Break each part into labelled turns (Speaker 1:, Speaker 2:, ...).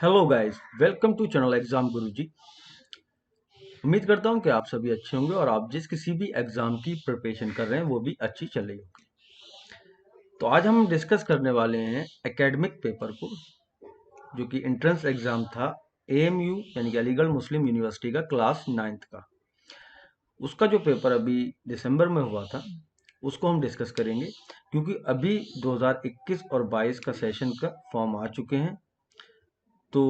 Speaker 1: Hello guys, welcome to channel exam Guruji. उम्मीद करता हूं कि आप सभी अच्छे होंगे और आप जिस किसी भी एग्जाम की प्रिपरेशन कर रहे हैं वो भी अच्छी चल रही होगी। तो आज हम डिस्कस करने वाले हैं एकेडमिक पेपर को, जो कि एंट्रेंस एग्जाम था एएमयू यानी कि अलीगढ़ मुस्लिम यूनिवर्सिटी का क्लास 9th का। उसका जो पेपर अभी दिसंबर में हुआ था उसको हम डिस्कस करेंगे, क्योंकि अभी 2021 और 22 का सेशन का फॉर्म आ चुके हैं। तो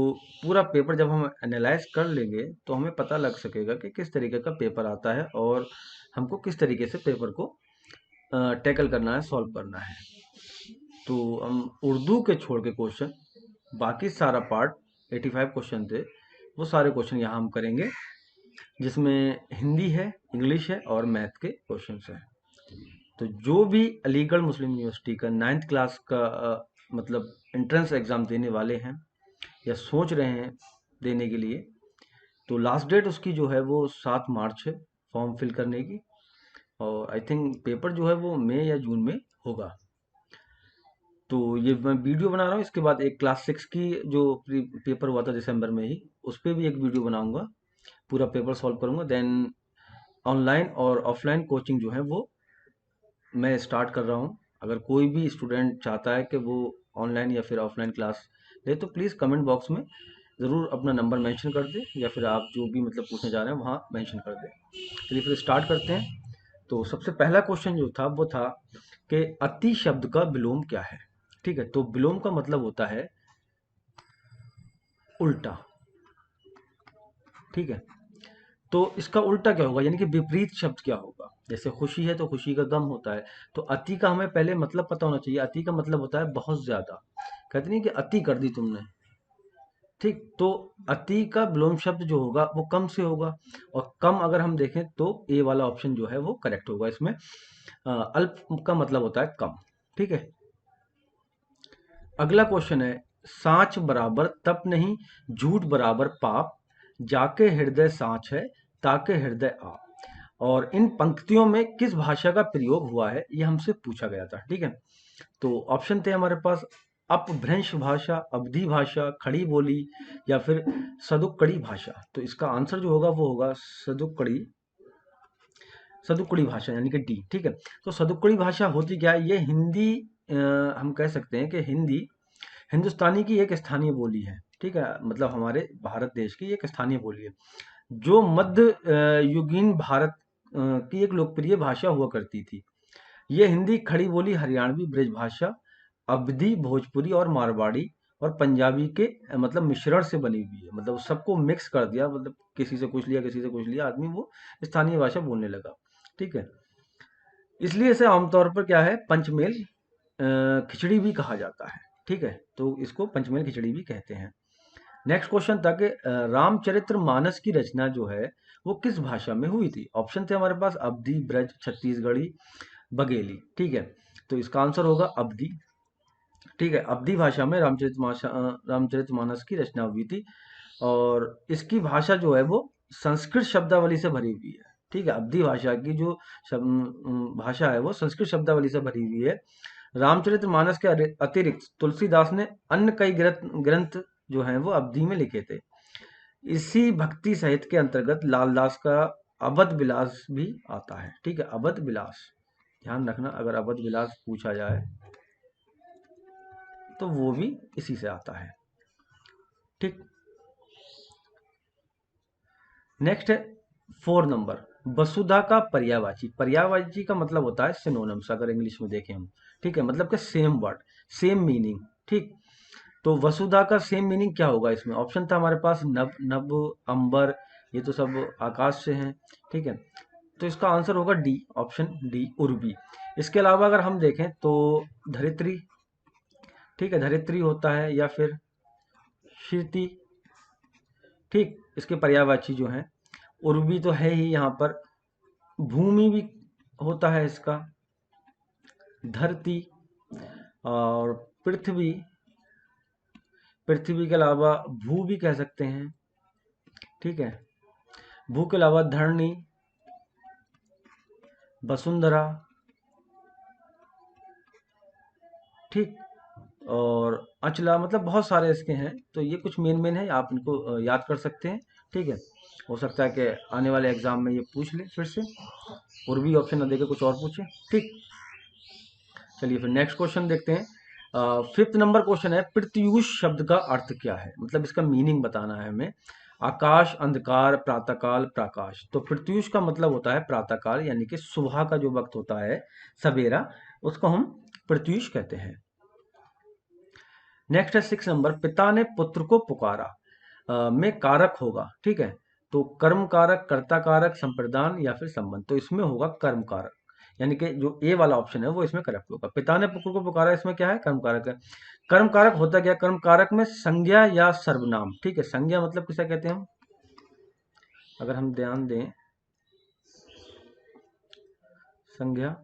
Speaker 1: पूरा पेपर जब हम एनालाइज कर लेंगे तो हमें पता लग सकेगा कि किस तरीके का पेपर आता है और हमको किस तरीके से पेपर को टैकल करना है, सॉल्व करना है। तो हम उर्दू के छोड़ के क्वेश्चन, बाकी सारा पार्ट 85 क्वेश्चन थे, वो सारे क्वेश्चन यहाँ हम करेंगे, जिसमें हिंदी है, इंग्लिश है और मैथ के क्वेश्चन हैं। तो जो भी अलीगढ़ मुस्लिम यूनिवर्सिटी का 9th क्लास का मतलब एंट्रेंस एग्ज़ाम देने वाले हैं या सोच रहे हैं देने के लिए, तो लास्ट डेट उसकी जो है वो 7 मार्च है फॉर्म फिल करने की। और आई थिंक पेपर जो है वो मई या जून में होगा। तो ये मैं वीडियो बना रहा हूँ, इसके बाद एक क्लास 6 की जो पेपर हुआ था दिसंबर में ही, उस पर भी एक वीडियो बनाऊंगा, पूरा पेपर सॉल्व करूंगा। देन ऑनलाइन और ऑफलाइन कोचिंग जो है वो मैं स्टार्ट कर रहा हूँ। अगर कोई भी स्टूडेंट चाहता है कि वो ऑनलाइन या फिर ऑफलाइन क्लास ले, तो प्लीज़ कमेंट बॉक्स में ज़रूर अपना नंबर मेंशन कर दे, या फिर आप जो भी मतलब पूछने जा रहे हैं वहाँ मेंशन कर दें। चलिए फिर स्टार्ट करते हैं। तो सबसे पहला क्वेश्चन जो था वो था कि अति शब्द का विलोम क्या है। ठीक है, तो विलोम का मतलब होता है उल्टा। ठीक है, तो इसका उल्टा क्या होगा, यानी कि विपरीत शब्द क्या होगा। जैसे खुशी है तो खुशी का गम होता है। तो अति का हमें पहले मतलब पता होना चाहिए। अति का मतलब होता है बहुत ज्यादा। कहते नहीं कि अति कर दी तुमने। ठीक, तो अति का विलोम शब्द जो होगा वो कम से होगा। और कम अगर हम देखें तो ए वाला ऑप्शन जो है वो करेक्ट होगा इसमें। अल्प का मतलब होता है कम। ठीक है, अगला क्वेश्चन है, सांच बराबर तप नहीं, झूठ बराबर पाप, जाके हृदय सांच है, ताके हृदय आप। और इन पंक्तियों में किस भाषा का प्रयोग हुआ है, ये हमसे पूछा गया था। ठीक है, तो ऑप्शन थे हमारे पास अपभ्रंश भाषा, अवधी भाषा, खड़ी बोली या फिर सदुक्कड़ी भाषा। तो इसका आंसर जो होगा वो होगा सदुक्कड़ी, सदुक्कड़ी भाषा यानी कि डी। ठीक है, तो सदुक्कड़ी भाषा होती क्या है, ये हिंदी, हम कह सकते हैं कि हिंदी हिंदुस्तानी की एक स्थानीय बोली है। ठीक है, मतलब हमारे भारत देश की एक स्थानीय बोली है, जो मध्य युगीन भारत की एक लोकप्रिय भाषा हुआ करती थी। ये हिंदी, खड़ी बोली, हरियाणवी ब्रजभाषा, अवधी, भोजपुरी और मारवाड़ी और पंजाबी के मतलब मिश्रण से बनी हुई है। मतलब सबको मिक्स कर दिया, मतलब किसी से कुछ लिया किसी से कुछ लिया, आदमी वो स्थानीय भाषा बोलने लगा। ठीक है, इसलिए इसे आमतौर पर क्या है, पंचमेल खिचड़ी भी कहा जाता है। ठीक है, तो इसको पंचमेल खिचड़ी भी कहते हैं। नेक्स्ट क्वेश्चन था कि रामचरित्र मानस की रचना जो है वो किस भाषा में हुई थी। ऑप्शन थे हमारे पास अवधी, ब्रज, छत्तीसगढ़ी, बघेली। ठीक है, तो इसका आंसर होगा अवधी। ठीक है, अवधी भाषा में रामचरितमानस की रचना हुई थी। और इसकी भाषा जो है वो संस्कृत शब्दावली से भरी हुई है। ठीक है, अवधी भाषा की जो भाषा है वो संस्कृत शब्दावली से भरी हुई है। रामचरितमानस के अतिरिक्त तुलसीदास ने अन्य कई ग्रंथ जो हैं वो अवधी में लिखे थे। इसी भक्ति साहित्य के अंतर्गत लालदास का अवध विलास भी आता है। ठीक है, अवध विलास, ध्यान रखना अगर अवध विलास पूछा जाए तो वो भी इसी से आता है। ठीक, नेक्स्ट है 4 नंबर, वसुधा का पर्यायवाची। पर्यायवाची का मतलब होता है सिनोनिम्स, अगर इंग्लिश में देखें हम। ठीक है, मतलब कि सेम वर्ड, सेम मीनिंग। ठीक, तो वसुधा का सेम मीनिंग क्या होगा इसमें। ऑप्शन था हमारे पास नभ, नभ, अंबर, ये तो सब आकाश से हैं। ठीक है, तो इसका आंसर होगा डी, ऑप्शन डी, उर्वी। इसके अलावा अगर हम देखें तो धरित्री। ठीक है, धरित्री होता है, या फिर क्षिति। ठीक, इसके पर्यायवाची जो हैं, उर्वी तो है ही यहाँ पर, भूमि भी होता है इसका, धरती और पृथ्वी। पृथ्वी के अलावा भू भी कह सकते हैं। ठीक है, भू के अलावा धरणी, वसुंधरा। ठीक, और अचला, मतलब बहुत सारे इसके हैं, तो ये कुछ मेन मेन है, आप इनको याद कर सकते हैं। ठीक है, हो सकता है कि आने वाले एग्जाम में ये पूछ ले फिर से, और भी ऑप्शन ना देके कुछ और पूछे। ठीक, चलिए फिर नेक्स्ट क्वेश्चन देखते हैं। फिफ्थ नंबर क्वेश्चन है, प्रत्यूष शब्द का अर्थ क्या है, मतलब इसका मीनिंग बताना है हमें। आकाश, अंधकार, प्रातःकाल, प्रकाश। तो प्रत्यूष का मतलब होता है प्रातःकाल, यानी कि सुबह का जो वक्त होता है, सवेरा, उसको हम प्रत्यूष कहते हैं। नेक्स्ट है सिक्स नंबर, पिता ने पुत्र को पुकारा, में कारक होगा। ठीक है, तो कर्म कारक, कर्ता कारक, संप्रदान या फिर संबंध। तो इसमें होगा कर्म कारक, यानी कि जो ए वाला ऑप्शन है वो इसमें करेक्ट होगा। पिता ने पुत्र को पुकारा, इसमें क्या है, कर्म कारक है। कर्म कारक होता क्या, कर्म कारक में संज्ञा या सर्वनाम। ठीक है, संज्ञा मतलब किसे कहते हैं हम, अगर हम ध्यान दें, संज्ञा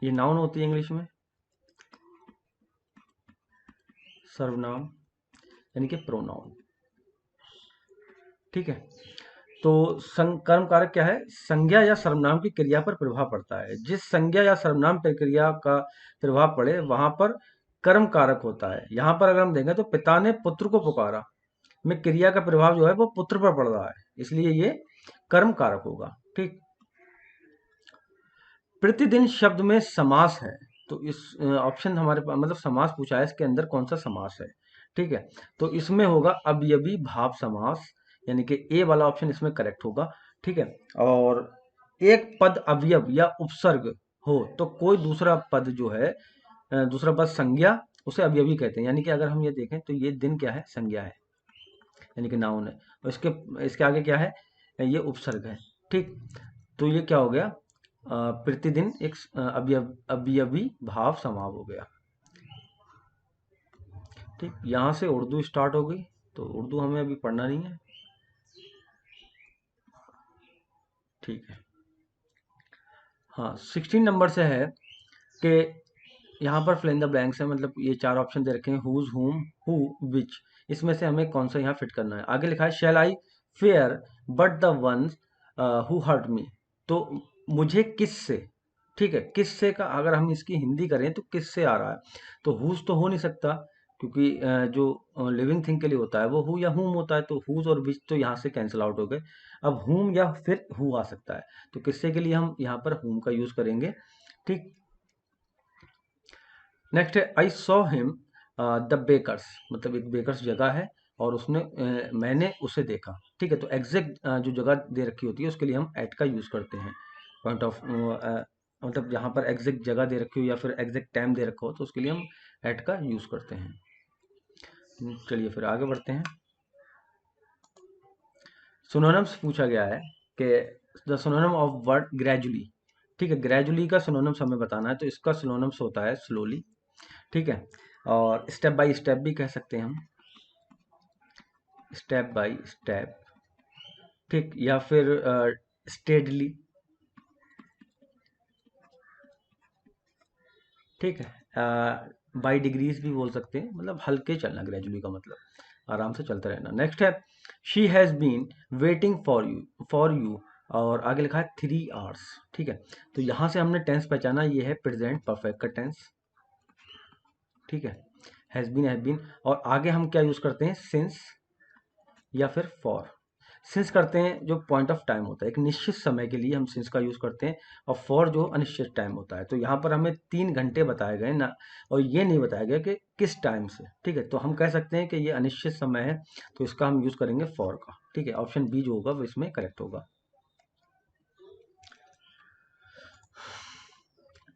Speaker 1: ये नाउन होती है इंग्लिश में, सर्वनाम यानी कि प्रोनाउन। ठीक है, तो कर्म कारक क्या है, संज्ञा या सर्वनाम की क्रिया पर प्रभाव पड़ता है। जिस संज्ञा या सर्वनाम पर क्रिया का प्रभाव पड़े वहां पर कर्म कारक होता है। यहां पर अगर हम देखें तो पिता ने पुत्र को पुकारा में क्रिया का प्रभाव जो है वो पुत्र पर पड़ रहा है, इसलिए ये कर्म कारक होगा। ठीक, प्रतिदिन शब्द में समास है, तो इस ऑप्शन हमारे पास, मतलब समास पूछा है, इसके अंदर कौन सा समास है। ठीक है, तो इसमें होगा अवयवी भाव समास, यानी कि ए वाला ऑप्शन इसमें करेक्ट होगा। ठीक है, और एक पद अवयव या उपसर्ग हो तो कोई दूसरा पद जो है, दूसरा पद संज्ञा, उसे अवयवी कहते हैं। यानी कि अगर हम ये देखें तो ये दिन क्या है, संज्ञा है, यानी कि नाउन है, और इसके इसके आगे क्या है, ये उपसर्ग है। ठीक, तो ये क्या हो गया, प्रतिदिन एक अवयवी भाव समाव हो गया। ठीक, यहाँ से उर्दू स्टार्ट हो गई, तो उर्दू हमें अभी पढ़ना नहीं है। ठीक है, हाँ 16 नंबर से है कि यहाँ पर फिल इन द ब्लैंक्स है, मतलब ये चार ऑप्शन दे रखे हैं, हुज, हुम, हु, विच। इसमें से हमें कौन सा यहाँ फिट करना है। आगे लिखा है shall I fear but the ones who hurt me, तो मुझे किससे। ठीक है, किससे का अगर हम इसकी हिंदी करें तो किससे आ रहा है, तो हुज तो हो नहीं सकता, क्योंकि जो लिविंग थिंग के लिए होता है वो हु या हुम होता है, तो हुज और विच तो यहाँ से कैंसिल आउट हो गए। अब हुम या फिर हु आ सकता है, तो किससे के लिए हम यहाँ पर हुम का यूज करेंगे। ठीक, नेक्स्ट है I saw him the bakers, मतलब एक बेकर्स जगह है और उसने मैंने उसे देखा। ठीक है, तो एग्जैक्ट जो जगह दे रखी होती है उसके लिए हम एट का यूज करते हैं। पॉइंट ऑफ मतलब जहाँ पर एग्जैक्ट जगह दे रखी हो या फिर एग्जैक्ट टाइम दे रखा हो तो उसके लिए हम एट का यूज करते हैं। चलिए फिर आगे बढ़ते हैं। सिनोनिम्स पूछा गया है कि the synonym of word gradually. ठीक है, ग्रेजुअली का सिनोनिम्स हमें बताना है, तो इसका सिनोनिम्स होता है स्लोली। ठीक है, और स्टेप बाय स्टेप भी कह सकते हैं हम, स्टेप बाय स्टेप। ठीक, या फिर स्टेडली। ठीक है, बाय डिग्रीज भी बोल सकते हैं, मतलब हल्के चलना, ग्रेजुअली का मतलब आराम से चलते रहना। नेक्स्ट है she has been waiting for you, और आगे लिखा है 3 hours। ठीक है, तो यहां से हमने टेंस पहचाना, ये है प्रेजेंट परफेक्ट का टेंस। ठीक है, हैज बीन, और आगे हम क्या यूज करते हैं, सिंस या फिर फॉर। सिंस करते हैं जो पॉइंट ऑफ टाइम होता है, एक निश्चित समय के लिए हम सिंस का यूज करते हैं, और फॉर जो अनिश्चित टाइम होता है। तो यहाँ पर हमें 3 घंटे बताए गए ना, और ये नहीं बताया गया कि किस टाइम से। ठीक है, तो हम कह सकते हैं कि ये अनिश्चित समय है, तो इसका हम यूज करेंगे फॉर का। ठीक है, ऑप्शन बी जो होगा वो इसमें करेक्ट होगा।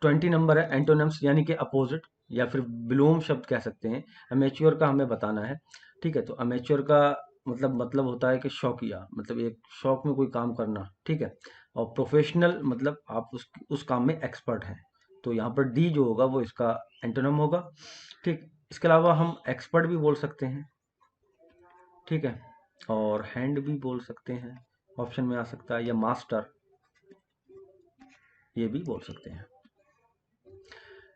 Speaker 1: 20 नंबर है एंटोनिम्स, यानी कि अपोजिट या फिर विलोम शब्द कह सकते हैं। अमेच्योर का हमें बताना है। ठीक है, तो अमेच्योर का मतलब होता है कि शौकिया, मतलब एक शौक में कोई काम करना। ठीक है, और प्रोफेशनल मतलब आप उस काम में एक्सपर्ट हैं, तो यहाँ पर डी जो होगा वो इसका एंटोनिम होगा। ठीक, इसके अलावा हम एक्सपर्ट भी बोल सकते हैं। ठीक है, और हैंड भी बोल सकते हैं, ऑप्शन में आ सकता है, या मास्टर ये भी बोल सकते हैं।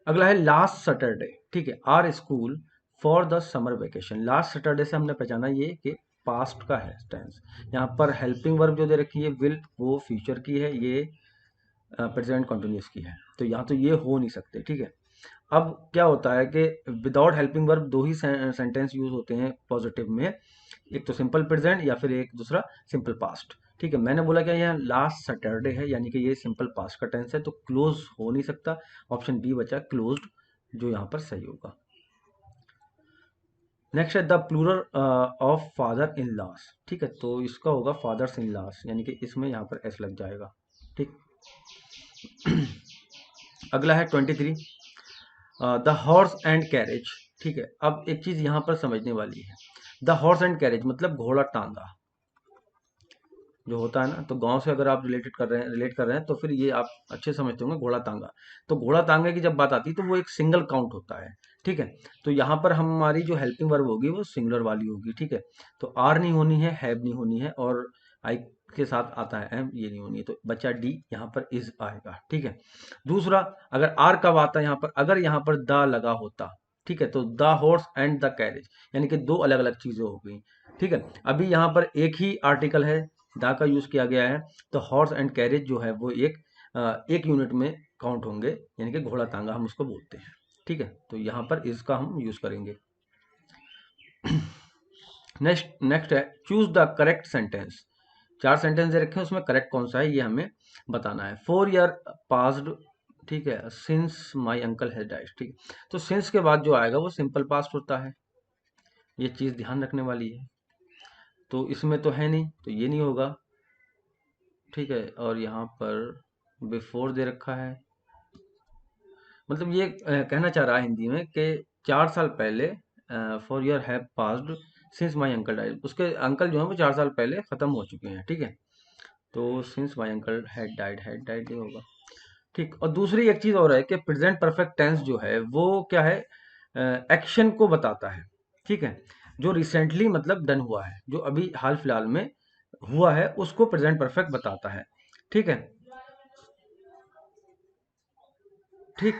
Speaker 1: अगला है लास्ट सैटरडे। ठीक है, our school for the summer vacation. Last Saturday से हमने पहचाना ये कि पास्ट का है टेंस। यहाँ पर हेल्पिंग वर्ब जो दे रखी है विल, वो फ्यूचर की है, ये प्रेजेंट कंटिन्यूस की है, तो यहाँ तो ये हो नहीं सकते, ठीक है। अब क्या होता है कि विदाउट हेल्पिंग वर्ब दो ही सेंटेंस यूज होते हैं पॉजिटिव में, एक तो सिंपल प्रेजेंट या फिर एक दूसरा सिंपल पास्ट, ठीक है। मैंने बोला क्या यहाँ लास्ट सैटरडे है, यानी कि ये सिंपल पास्ट का टेंस है, तो क्लोज हो नहीं सकता। ऑप्शन बी बचा क्लोज्ड, जो यहाँ पर सही होगा। नेक्स्ट है the plural of father in laws, ठीक है, तो इसका होगा फादर्स इन लॉस, यानी कि इसमें यहाँ पर एस लग जाएगा, ठीक। अगला है 23, द हॉर्स एंड कैरेज, ठीक है। अब एक चीज यहाँ पर समझने वाली है, द हॉर्स एंड कैरेज मतलब घोड़ा टांगा जो होता है ना, तो गांव से अगर आप रिलेट कर रहे हैं तो फिर ये आप अच्छे समझते होंगे घोड़ा तांगा। तो घोड़ा तांगे की जब बात आती है तो वो एक सिंगल काउंट होता है, ठीक है। तो यहाँ पर हमारी जो हेल्पिंग वर्ब होगी वो सिंगुलर वाली होगी, ठीक है। तो आर नहीं होनी है, हैव नहीं होनी है, और आई के साथ आता है एम, ये नहीं होनी है, तो बच्चा डी यहाँ पर इज आएगा, ठीक है। दूसरा, अगर आर कब आता है यहाँ पर, अगर यहाँ पर द लगा होता, ठीक है, तो the horse and the carriage, यानी कि दो अलग अलग चीजें हो गई, ठीक है। अभी यहाँ पर एक ही आर्टिकल है, दा का यूज किया गया है, तो हॉर्स एंड कैरेज जो है वो एक यूनिट में काउंट होंगे, यानी कि घोड़ा तांगा हम उसको बोलते हैं, ठीक है। तो यहाँ पर इसका हम यूज करेंगे। नेक्स्ट है चूज द करेक्ट सेंटेंस। चार सेंटेंस दे रखे हैं, उसमें करेक्ट कौन सा है ये हमें बताना है। 4 ईयर पास्ड, ठीक है, since my uncle has died, ठीक है। तो सिंस के बाद जो आएगा वो सिंपल पास्ट होता है, ये चीज ध्यान रखने वाली है। तो इसमें तो है नहीं, तो ये नहीं होगा, ठीक है। और यहाँ पर बिफोर दे रखा है, मतलब ये कहना चाह रहा है हिंदी में कि 4 साल पहले, 4 year have passed since my uncle died, उसके अंकल जो है वो 4 साल पहले खत्म हो चुके हैं, ठीक है। तो since my uncle had died नहीं होगा, ठीक। और दूसरी एक चीज और है कि प्रेजेंट परफेक्ट टेंस जो है वो क्या है, एक्शन को बताता है, ठीक है। जो रिसेंटली मतलब डन हुआ है, जो अभी हाल फिलहाल में हुआ है, उसको प्रेजेंट परफेक्ट बताता है, ठीक है, ठीक।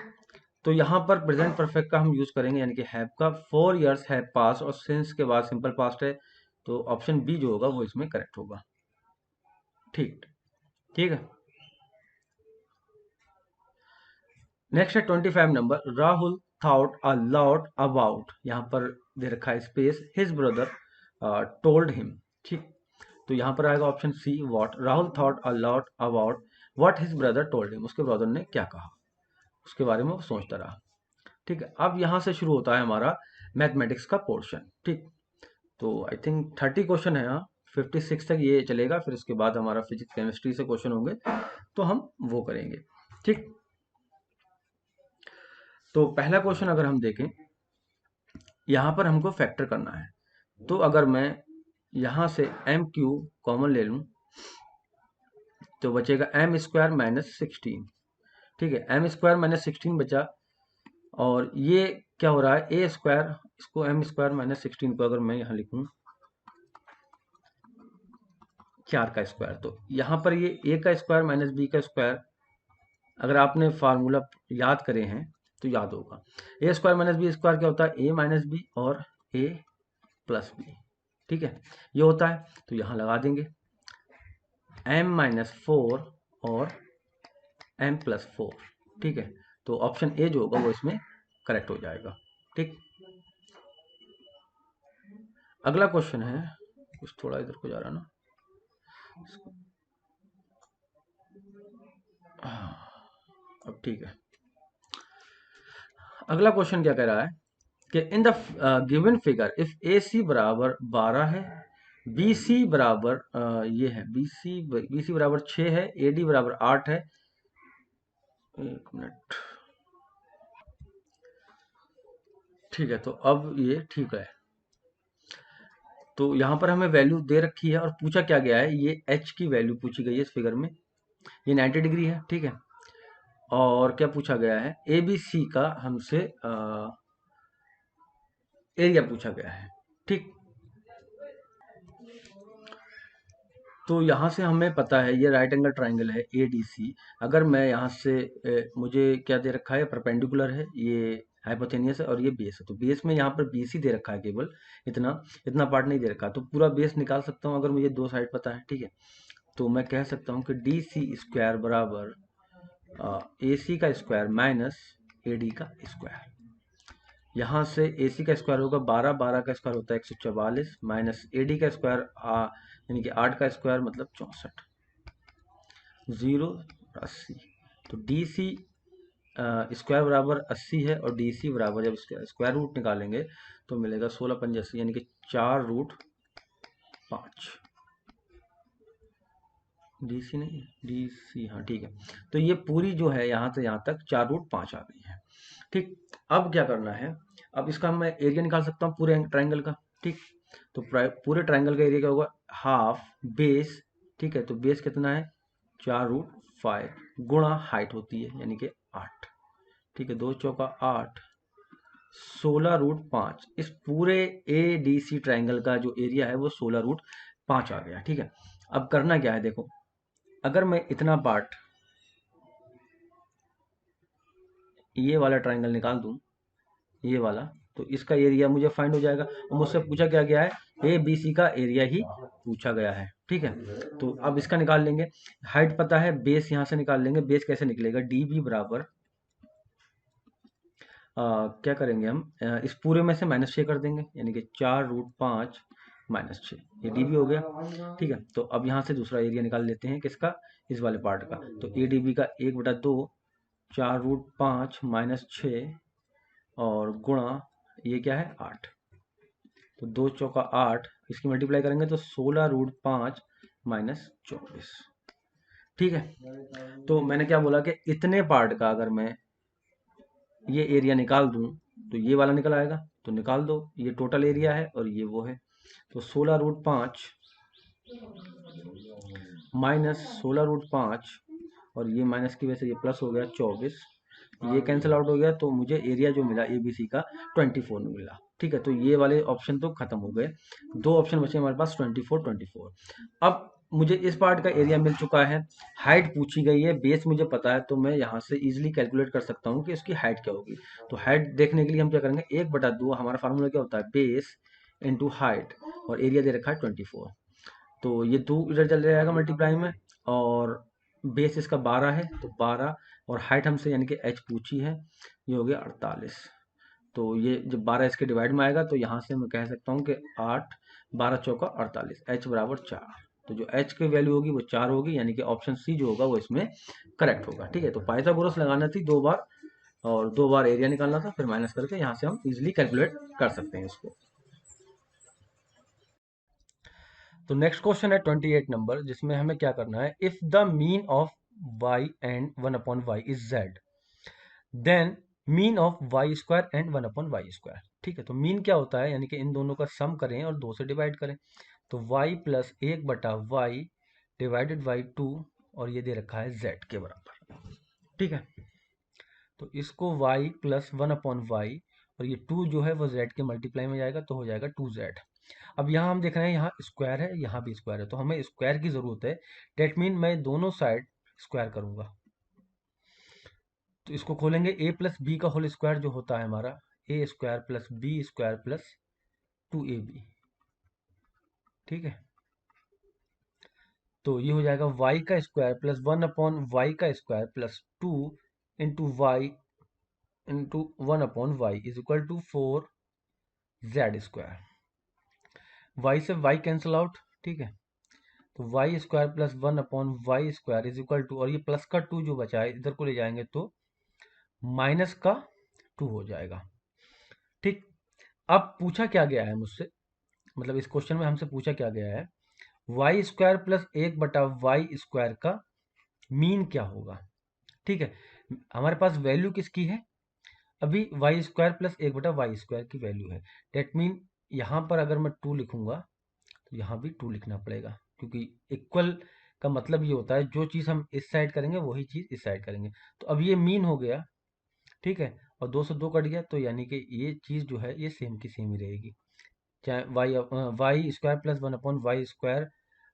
Speaker 1: तो यहाँ पर प्रेजेंट परफेक्ट का हम यूज करेंगे, यानी कि हैव का 4 इयर्स हैव पास, और सिंस के बाद सिंपल पास्ट है, तो ऑप्शन बी जो होगा वो इसमें करेक्ट होगा, ठीक, ठीक है। नेक्स्ट है 25 number, Rahul thought a lot about, यहाँ पर दे रखा है space, his brother told him, ठीक। तो यहाँ पर आएगा option see what, Rahul thought a lot about what his brother told him, उसके ब्रदर ने क्या कहा उसके बारे में वो सोचता रहा, ठीक है। अब यहाँ से शुरू होता है हमारा मैथमेटिक्स का पोर्शन, ठीक। तो आई थिंक 30 क्वेश्चन है यहाँ, 56 तक ये चलेगा, फिर उसके बाद हमारा फिजिक्स केमिस्ट्री से क्वेश्चन होंगे, तो हम वो करेंगे, ठीक। तो पहला क्वेश्चन अगर हम देखें, यहाँ पर हमको फैक्टर करना है, तो अगर मैं यहाँ से एम क्यू कॉमन ले लूँ तो बचेगा एम स्क्वायर माइनस 16, ठीक है। एम स्क्वायर माइनस 16 बचा, और ये क्या हो रहा है ए स्क्वायर, इसको एम स्क्वायर माइनस 16 को अगर मैं यहाँ लिखूँ 4 का स्क्वायर, तो यहाँ पर ये ए का स्क्वायर माइनस बी का स्क्वायर, अगर आपने फार्मूला याद करे हैं तो याद होगा, ए स्क्वायर माइनस बी स्क्वायर क्या होता है, ए माइनस बी और ए प्लस बी, ठीक है, ये होता है। तो यहाँ लगा देंगे m-4 और m+4, ठीक है। तो ऑप्शन ए जो होगा वो इसमें करेक्ट हो जाएगा, ठीक। अगला क्वेश्चन है, कुछ थोड़ा इधर को जा रहा ना, अब ठीक है। अगला क्वेश्चन क्या कह रहा है कि in the given figure if A C बराबर 12 है, बी सी बराबर ये है बी सी बराबर 6 है, ए डी बराबर 8 है, एक मिनट, ठीक है। तो अब ये ठीक है, तो यहाँ पर हमें वैल्यू दे रखी है और पूछा क्या गया है, ये एच की वैल्यू पूछी गई है इस फिगर में, ये 90 डिग्री है, ठीक है। और क्या पूछा गया है, ए बी सी का हमसे एरिया पूछा गया है, ठीक। तो यहाँ से हमें पता है ये राइट एंगल ट्राइंगल है ए डी सी, अगर मैं यहाँ से मुझे क्या दे रखा है, परपेंडिकुलर है, ये हाइपोथेनियस है और ये बेस है, तो बेस में यहाँ पर बीसी दे रखा है, केवल इतना इतना पार्ट नहीं दे रखा, तो पूरा बेस निकाल सकता हूँ अगर मुझे दो साइड पता है, ठीक है। तो मैं कह सकता हूँ कि डी सी स्क्वायर बराबर AC का स्क्वायर माइनस AD का स्क्वायर। यहाँ से AC का स्क्वायर होगा 12, 12 का स्क्वायर होता है 144 माइनस AD का स्क्वायर यानी कि 8 का स्क्वायर मतलब 64, 0 80। तो DC स्क्वायर बराबर 80 है और DC बराबर जब स्क्वायर रूट निकालेंगे तो मिलेगा 16 पंजे 80 यानी कि 4√5। DC नहीं, DC हाँ ठीक है। तो ये पूरी जो है यहाँ से यहाँ तक 4√5 आ गई है। ठीक, अब क्या करना है, अब इसका मैं एरिया निकाल सकता हूँ पूरे ट्राइंगल का। ठीक, तो पूरे ट्राइंगल का एरिया क्या होगा, हाफ बेस। ठीक है, तो बेस कितना है 4√5 गुणा हाइट होती है यानी कि 8। ठीक है, 2 चौका 8, 16√5। इस पूरे ADC ट्राइंगल का जो एरिया है वो 16√5 आ गया। ठीक है, अब करना क्या है, देखो अगर मैं इतना पार्ट ये वाला ट्राइंगल निकाल दूं, ये वाला, तो इसका एरिया मुझे फाइंड हो जाएगा। और मुझसे पूछा क्या गया है, ABC का एरिया ही पूछा गया है। ठीक है, तो अब इसका निकाल लेंगे। हाइट पता है, बेस यहाँ से निकाल लेंगे। बेस कैसे निकलेगा, DB बराबर क्या करेंगे हम, इस पूरे में से -6 कर देंगे यानी कि 4√5 -6, ये DB हो गया। ठीक है, तो अब यहाँ से दूसरा एरिया निकाल लेते हैं, किसका, इस वाले पार्ट का। तो ADB का 1/2 4√5 -6 और गुणा ये क्या है 8, तो 2 चौका 8, इसकी मल्टीप्लाई करेंगे तो 16√5 -24। ठीक है, तो मैंने क्या बोला कि इतने पार्ट का अगर मैं ये एरिया निकाल दूं तो ये वाला निकल आएगा, तो निकाल दो, ये टोटल एरिया है और ये वो है। तो 16√5 -16√5 और ये माइनस की वजह से ये प्लस हो गया 24, ये कैंसिल आउट हो गया, तो मुझे एरिया जो मिला ABC का 24 मिला। ठीक है, तो ये वाले ऑप्शन तो खत्म हो गए, दो ऑप्शन बचे हमारे पास 24, 24। अब मुझे इस पार्ट का एरिया मिल चुका है, हाइट पूछी गई है, बेस मुझे पता है, तो मैं यहाँ से इजीली कैलकुलेट कर सकता हूँ कि इसकी हाइट क्या होगी। तो हाइट देखने के लिए हम क्या करेंगे, 1/2, हमारा फार्मूला क्या होता है, बेस इंटू हाइट, और एरिया दे रखा है 24। तो ये 2 इधर चल जाएगा मल्टीप्लाई में, और बेस इसका 12 है तो 12, और हाइट हमसे यानी कि h पूछी है, ये हो गया 48। तो ये जब 12 इसके डिवाइड में आएगा तो यहाँ से मैं कह सकता हूँ कि 8, 12 चौका 48, h बराबर 4। तो जो h की वैल्यू होगी वो 4 होगी, यानी कि ऑप्शन सी जो होगा वो इसमें करेक्ट होगा। ठीक है, तो पाइथागोरस लगाना थी 2 बार, और 2 बार एरिया निकालना था, फिर माइनस करके यहाँ से हम इजिली कैलकुलेट कर सकते हैं इसको। तो नेक्स्ट क्वेश्चन है 28 नंबर, जिसमें हमें क्या करना है, if the mean of y and 1/y is z, then mean of y square and 1/y square. ठीक है, तो मीन क्या होता है, यानी कि इन दोनों का सम करें और 2 से डिवाइड करें, तो y plus 1/y divided by 2, और ये दे रखा है z के बराबर। ठीक है, तो इसको y प्लस 1/y, और ये 2 जो है वो z के मल्टीप्लाई में जाएगा, तो हो जाएगा 2z। अब यहाँ हम देख रहे हैं, यहाँ स्क्वायर है, यहाँ भी स्क्वायर है, तो हमें स्क्वायर की जरूरत है। डेट मीन मैं दोनों साइड स्क्वायर करूंगा। तो इसको खोलेंगे, a प्लस बी का होल स्क्वायर जो होता है हमारा a square plus B square plus 2ab। ठीक है, तो ये हो जाएगा y का स्क्वायर प्लस 1/y का square plus 2 into Y into 1/y is equal to 4z square. y से y कैंसिल आउट। ठीक है, तो Y square plus 1/y square is equal to, और ये प्लस का 2 जो बचा है इधर को ले जाएंगे तो माइनस का 2 हो जाएगा। ठीक, अब पूछा क्या गया है मुझसे, मतलब इस क्वेश्चन में हमसे पूछा क्या गया है, y square plus 1/y square का मीन क्या होगा। ठीक है, हमारे पास वैल्यू किसकी है, अभी y square plus 1/y square की वैल्यू है। डेट मीन यहाँ पर अगर मैं 2 लिखूंगा तो यहाँ भी 2 लिखना पड़ेगा, क्योंकि इक्वल का मतलब ये होता है जो चीज़ हम इस साइड करेंगे वही चीज़ इस साइड करेंगे। तो अब ये मीन हो गया। ठीक है, और 2 से 2 कट गया, तो यानी कि ये चीज़ जो है ये सेम की सेम ही रहेगी, चाहे y square plus 1/y square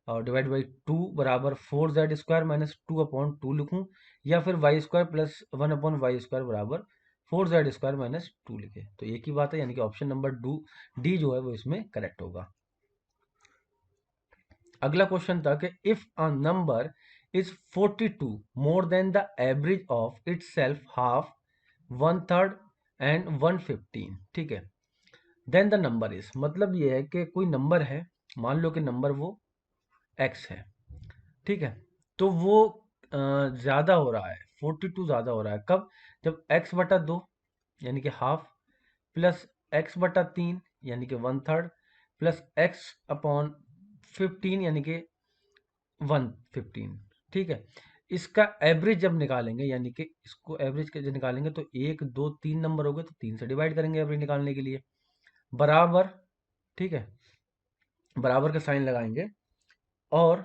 Speaker 1: और डिवाइड बाई 2 बराबर 4z स्क्वायर माइनस 2/2 लिखूँ, या फिर Y square plus 1/y square बराबर 4z स्क्वायर माइनस 2 लिखे, तो एक ही बात है, यानी कि ऑप्शन नंबर डी जो है वो इसमें करेक्ट होगा। अगला क्वेश्चन था कि if a number is 42 more than the average of itself, half, 1/3 and 1/15, ठीक है। देन द नंबर इज, मतलब ये है कि कोई नंबर है, मान लो कि नंबर वो x है, ठीक है। तो वो ज्यादा हो रहा है, 42 ज्यादा हो रहा है कब, जब x/2 यानी कि हाफ, प्लस x/3 यानी कि 1/3, प्लस x/15 यानी कि 1/15, ठीक है। इसका एवरेज जब निकालेंगे, यानी कि इसको एवरेज के जब निकालेंगे तो 1 2 3 नंबर हो गए, तो 3 से डिवाइड करेंगे एवरेज निकालने के लिए, बराबर, ठीक है, बराबर का साइन लगाएंगे, और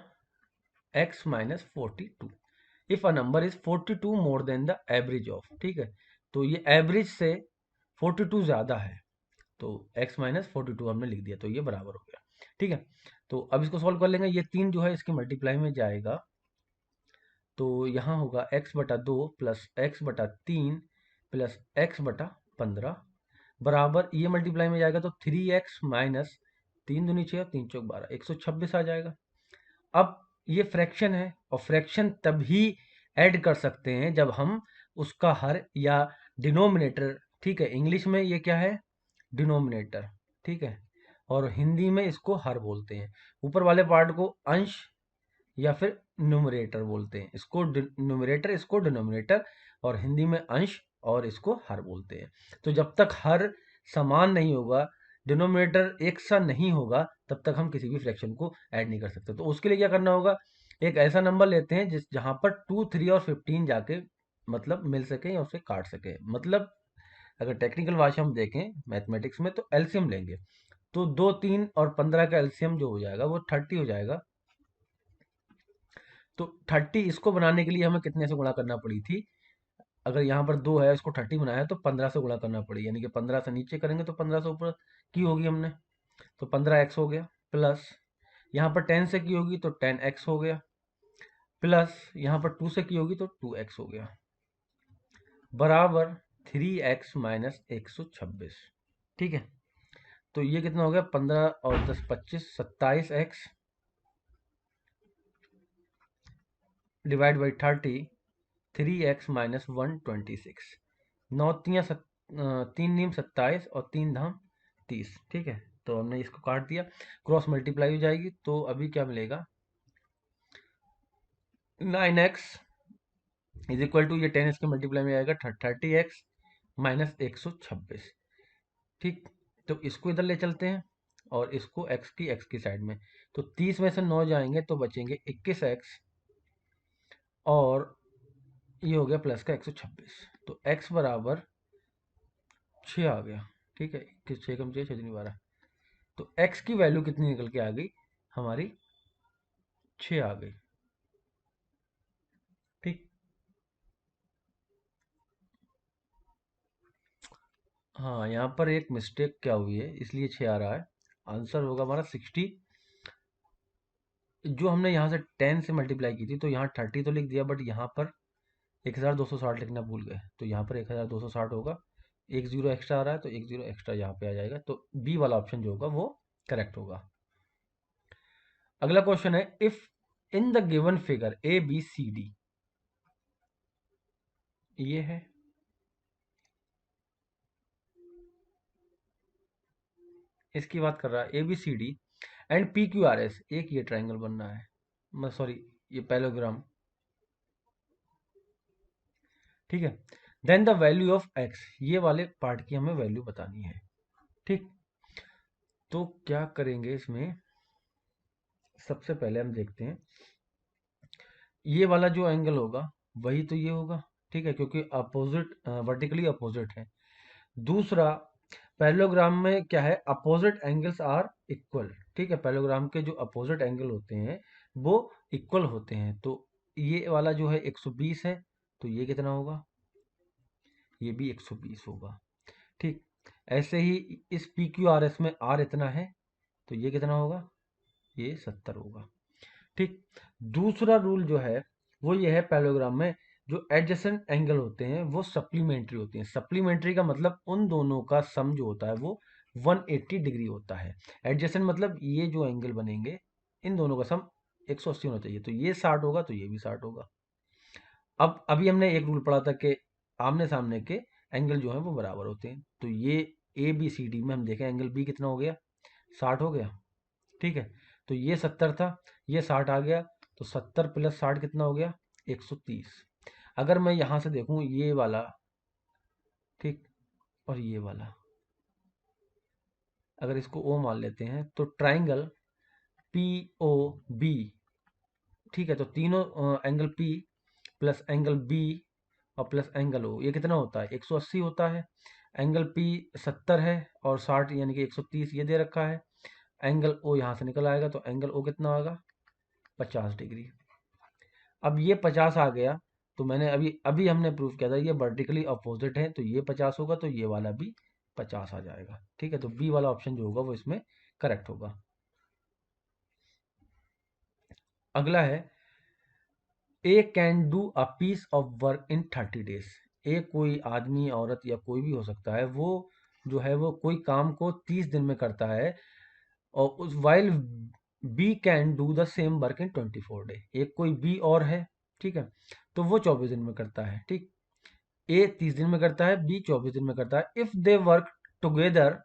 Speaker 1: x minus 42 if a number is 42 more than the average of, ठीक है। तो ये एवरेज से 42 ज्यादा है, तो x माइनस 42 हमने लिख दिया, तो ये बराबर हो गया, ठीक है। तो अब इसको सॉल्व कर लेंगे, ये 3 जो है इसकी मल्टीप्लाई में जाएगा, तो यहाँ होगा x/2 plus x/3 plus x/15 बराबर, ये मल्टीप्लाई में जाएगा तो 3x माइनस 3 दूनी 6 और 3 चौक 12, 126 आ जाएगा। अब ये फ्रैक्शन है, और फ्रैक्शन तभी ऐड कर सकते हैं जब हम उसका हर या डिनोमिनेटर, ठीक है, इंग्लिश में ये क्या है, डिनोमिनेटर, ठीक है, और हिंदी में इसको हर बोलते हैं। ऊपर वाले पार्ट को अंश या फिर न्यूमरेटर बोलते हैं, इसको न्यूमरेटर, इसको डिनोमिनेटर, और हिंदी में अंश और इसको हर बोलते हैं। तो जब तक हर समान नहीं होगा, डिनोमिनेटर एक सा नहीं होगा, तब तक हम किसी भी फ्रैक्शन को ऐड नहीं कर सकते। तो उसके लिए क्या करना होगा, एक ऐसा नंबर लेते हैं जिस जहां पर 2 3 और 15 जाके मतलब मिल सके या उसे काट सके, मतलब अगर टेक्निकल भाषा हम देखें मैथमेटिक्स में तो एलसीएम लेंगे, तो 2 3 और 15 का एलसीएम जो हो जाएगा वो 30 हो जाएगा। तो 30 इसको बनाने के लिए हमें कितने से गुणा करना पड़ी थी, अगर यहाँ पर 2 है, इसको 30 बनाया तो 15 से गुणा करना पड़ी, यानी कि 15 से नीचे करेंगे तो 15 से ऊपर की होगी हमने, तो 15x हो गया, प्लस यहाँ पर 10 से की होगी तो 10x हो गया, प्लस यहाँ पर 2 से की होगी तो 2x हो गया, बराबर 3x माइनस 126, ठीक है। तो ये कितना हो गया, 15 और 10 25, 27x divide by 30, 3x minus 126, 3 नीम 27 और 3 धाम 30, ठीक है। तो हमने इसको काट दिया, क्रॉस मल्टीप्लाई हो जाएगी, तो अभी क्या मिलेगा, 9x इज इक्वल टू, ये 10 इसके मल्टीप्लाई में आएगा 30x माइनस 126, ठीक। तो इसको इधर ले चलते हैं और इसको x की साइड में, तो 30 में से 9 जाएंगे तो बचेंगे 21x, और ये हो गया प्लस का 126, तो x बराबर 6 आ गया, ठीक है, 21 6 कम 6 6 दूनी 12, तो x की वैल्यू कितनी निकल के आ गई हमारी, 6 आ गई, ठीक। हाँ, यहाँ पर एक मिस्टेक क्या हुई है इसलिए 6 आ रहा है, आंसर होगा हमारा 60, जो हमने यहाँ से 10 से मल्टीप्लाई की थी तो यहाँ 30 तो लिख दिया, बट यहाँ पर 1260 लिखना भूल गए, तो यहाँ पर 1260 होगा, एक जीरो एक्स्ट्रा आ रहा है तो एक जीरो एक्स्ट्रा यहाँ पे आ जाएगा, तो बी वाला ऑप्शन जो होगा वो करेक्ट होगा। अगला क्वेश्चन है, if in the given figure A B C D, ये है, इसकी बात कर रहा है, A B C D and P Q R S, एक ये ट्राइंगल बन रहा है, सॉरी ये पैलोग्राम, ठीक है। Then the value of x, ये वाले पार्ट की हमें वैल्यू बतानी है, ठीक। तो क्या करेंगे इसमें, सबसे पहले हम देखते हैं, ये वाला जो एंगल होगा वही तो ये होगा, ठीक है, क्योंकि अपोजिट, वर्टिकली अपोजिट है। दूसरा, पैरेललोग्राम में क्या है, अपोजिट एंगल्स आर इक्वल, ठीक है, पैरेललोग्राम के जो अपोजिट एंगल होते हैं वो इक्वल होते हैं, तो ये वाला जो है 120 है, तो ये कितना होगा, ये भी 120 होगा, ठीक। ऐसे ही इस पी क्यू आर एस में आर इतना है, तो ये कितना होगा, ये 70 होगा, ठीक। दूसरा रूल जो है वो ये है, पैरेललोग्राम में जो एडजेसेंट एंगल होते हैं वो सप्लीमेंट्री होते हैं, सप्लीमेंट्री का मतलब उन दोनों का सम जो होता है वो 180 डिग्री होता है, एडजेसेंट मतलब ये जो एंगल बनेंगे इन दोनों का सम 180 होना चाहिए, तो ये 60 होगा तो ये भी 60 होगा। अब अभी हमने एक रूल पढ़ा था कि आमने सामने के एंगल जो है वो बराबर होते हैं, तो ये ए बी सी डी में हम देखें एंगल बी कितना हो गया, 60 हो गया। ठीक है, तो ये 70 था, ये 60 आ गया, तो 70 प्लस 60 कितना हो गया, 130। अगर मैं यहां से देखूं ये वाला, ठीक, और ये वाला, अगर इसको ओ मान लेते हैं तो ट्राइंगल पी ओ बी, ठीक है, तो तीनों angle P plus angle B और प्लस एंगल ओ, ये कितना होता है, 180 होता है। एंगल पी 70 है और 60 यानी कि 130 ये दे रखा है। एंगल ओ यहाँ से निकल आएगा, तो एंगल ओ कितना होगा, 50 डिग्री। अब ये 50 आ गया, तो मैंने अभी अभी हमने प्रूव किया था ये वर्टिकली अपोजिट है, तो ये 50 होगा तो ये वाला भी 50 आ जाएगा। ठीक है, तो बी वाला ऑप्शन जो होगा वो इसमें करेक्ट होगा। अगला है A can do a piece of work in 30 days. A कोई आदमी औरत या कोई भी हो सकता है, वो जो है वो कोई काम को 30 दिन में करता है, और उस while B can do the same work in 24 day. एक कोई बी और है, ठीक है, तो वो 24 दिन में करता है। ठीक, ए 30 दिन में करता है, बी 24 दिन में करता है। If they work together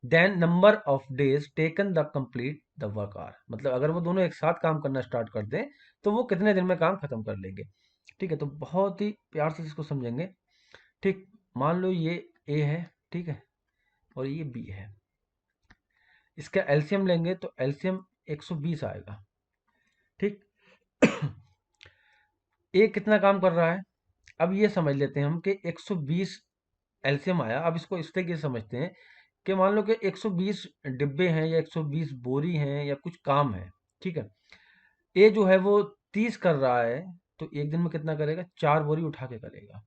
Speaker 1: then number of days taken the complete the work are, मतलब अगर वो दोनों एक साथ काम करना स्टार्ट कर दें तो वो कितने दिन में काम खत्म कर लेंगे। ठीक है, तो बहुत ही प्यार से इसको समझेंगे। ठीक, मान लो ये ए है, ठीक है, और ये बी है, इसका एलसीएम लेंगे तो एलसीएम 120 आएगा। ठीक, ए कितना काम कर रहा है, अब ये समझ लेते हैं हम कि 120 एलसीएम आया। अब इसको इस तरीके से समझते हैं कि मान लो कि 120 डिब्बे हैं या 120 बोरी हैं या कुछ काम है। ठीक है, ए जो है वो 30 कर रहा है, तो एक दिन में कितना करेगा, 4 बोरी उठा के करेगा।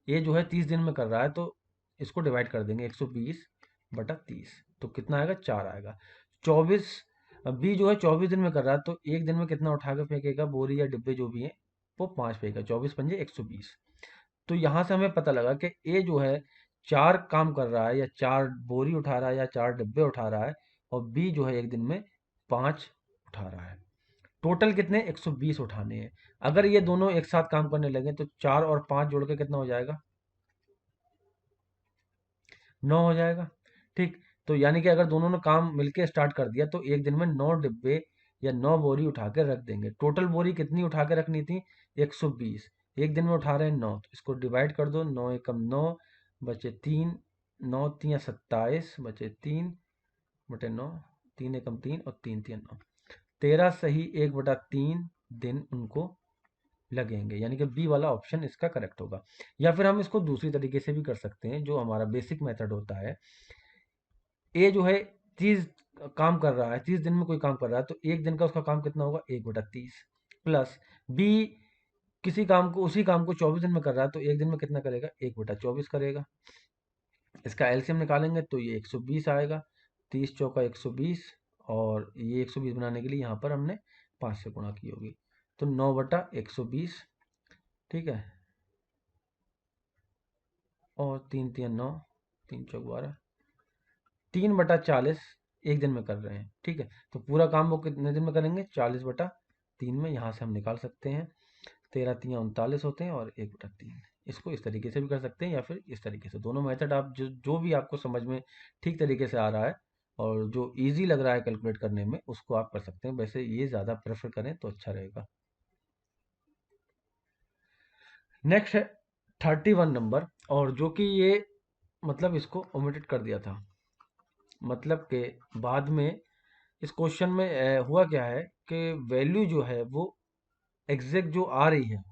Speaker 1: ये जो है 30 दिन में कर रहा है, तो इसको डिवाइड कर देंगे 120 बटा 30, तो कितना आएगा, 4 आएगा। 24 बी जो है 24 दिन में कर रहा है, तो एक दिन में कितना उठा के फेंकेगा, बोरी या डिब्बे जो भी है वो 5 फेंकेगा, 24 पंजे 120। तो यहाँ से हमें पता लगा कि ए जो है 4 काम कर रहा है या 4 बोरी उठा रहा है या 4 डिब्बे उठा रहा है, और बी जो है एक दिन में 5 उठा रहा है। टोटल कितने, 120 उठाने हैं। अगर ये दोनों एक साथ काम करने लगे तो 4 और 5 जोड़ के कितना हो जाएगा, 9 हो जाएगा। ठीक, तो यानी कि अगर दोनों ने काम मिलके स्टार्ट कर दिया तो एक दिन में 9 डिब्बे या 9 बोरी उठा के रख देंगे। टोटल बोरी कितनी उठा के रखनी थी, 120। एक दिन में उठा रहे हैं 9, तो इसको डिवाइड कर दो, 9 एकम 9 बचे 3, 9 तिया 27 बचे 3 बटे 9, 3 एकम 3 और 3 तिया 9, 13 सही 1/3 दिन उनको लगेंगे, यानी कि बी वाला ऑप्शन इसका करेक्ट होगा। या फिर हम इसको दूसरी तरीके से भी कर सकते हैं, जो हमारा बेसिक मेथड होता है। ए जो है 30 काम कर रहा है, 30 दिन में कोई काम कर रहा है, तो एक दिन का उसका काम कितना होगा, 1/30, प्लस बी किसी काम को उसी काम को 24 दिन में कर रहा है, तो एक दिन में कितना करेगा, 1/24 करेगा। इसका एलसीएम निकालेंगे तो ये 120 आएगा, 30 चौका 120, और ये 120 बनाने के लिए यहाँ पर हमने 5 से गुणा की होगी, तो 9/120। ठीक है, और 3 तिया 9, 3 चौक 12, 3/40 एक दिन में कर रहे हैं। ठीक है, तो पूरा काम वो कितने दिन में करेंगे, 40/3 में। यहाँ से हम निकाल सकते हैं, 13 तिया 39 होते हैं और 1/3। इसको इस तरीके से भी कर सकते हैं या फिर इस तरीके से, दोनों मेथड आप जो जो भी आपको समझ में ठीक तरीके से आ रहा है और जो इजी लग रहा है कैलकुलेट करने में, उसको आप कर सकते हैं। वैसे ये ज़्यादा प्रेफर करें तो अच्छा रहेगा। नेक्स्ट है 31 नंबर, और जो कि ये मतलब इसको ओमिटेड कर दिया था, मतलब के बाद में इस क्वेश्चन में हुआ क्या है कि वैल्यू जो है वो एग्जैक्ट जो आ रही है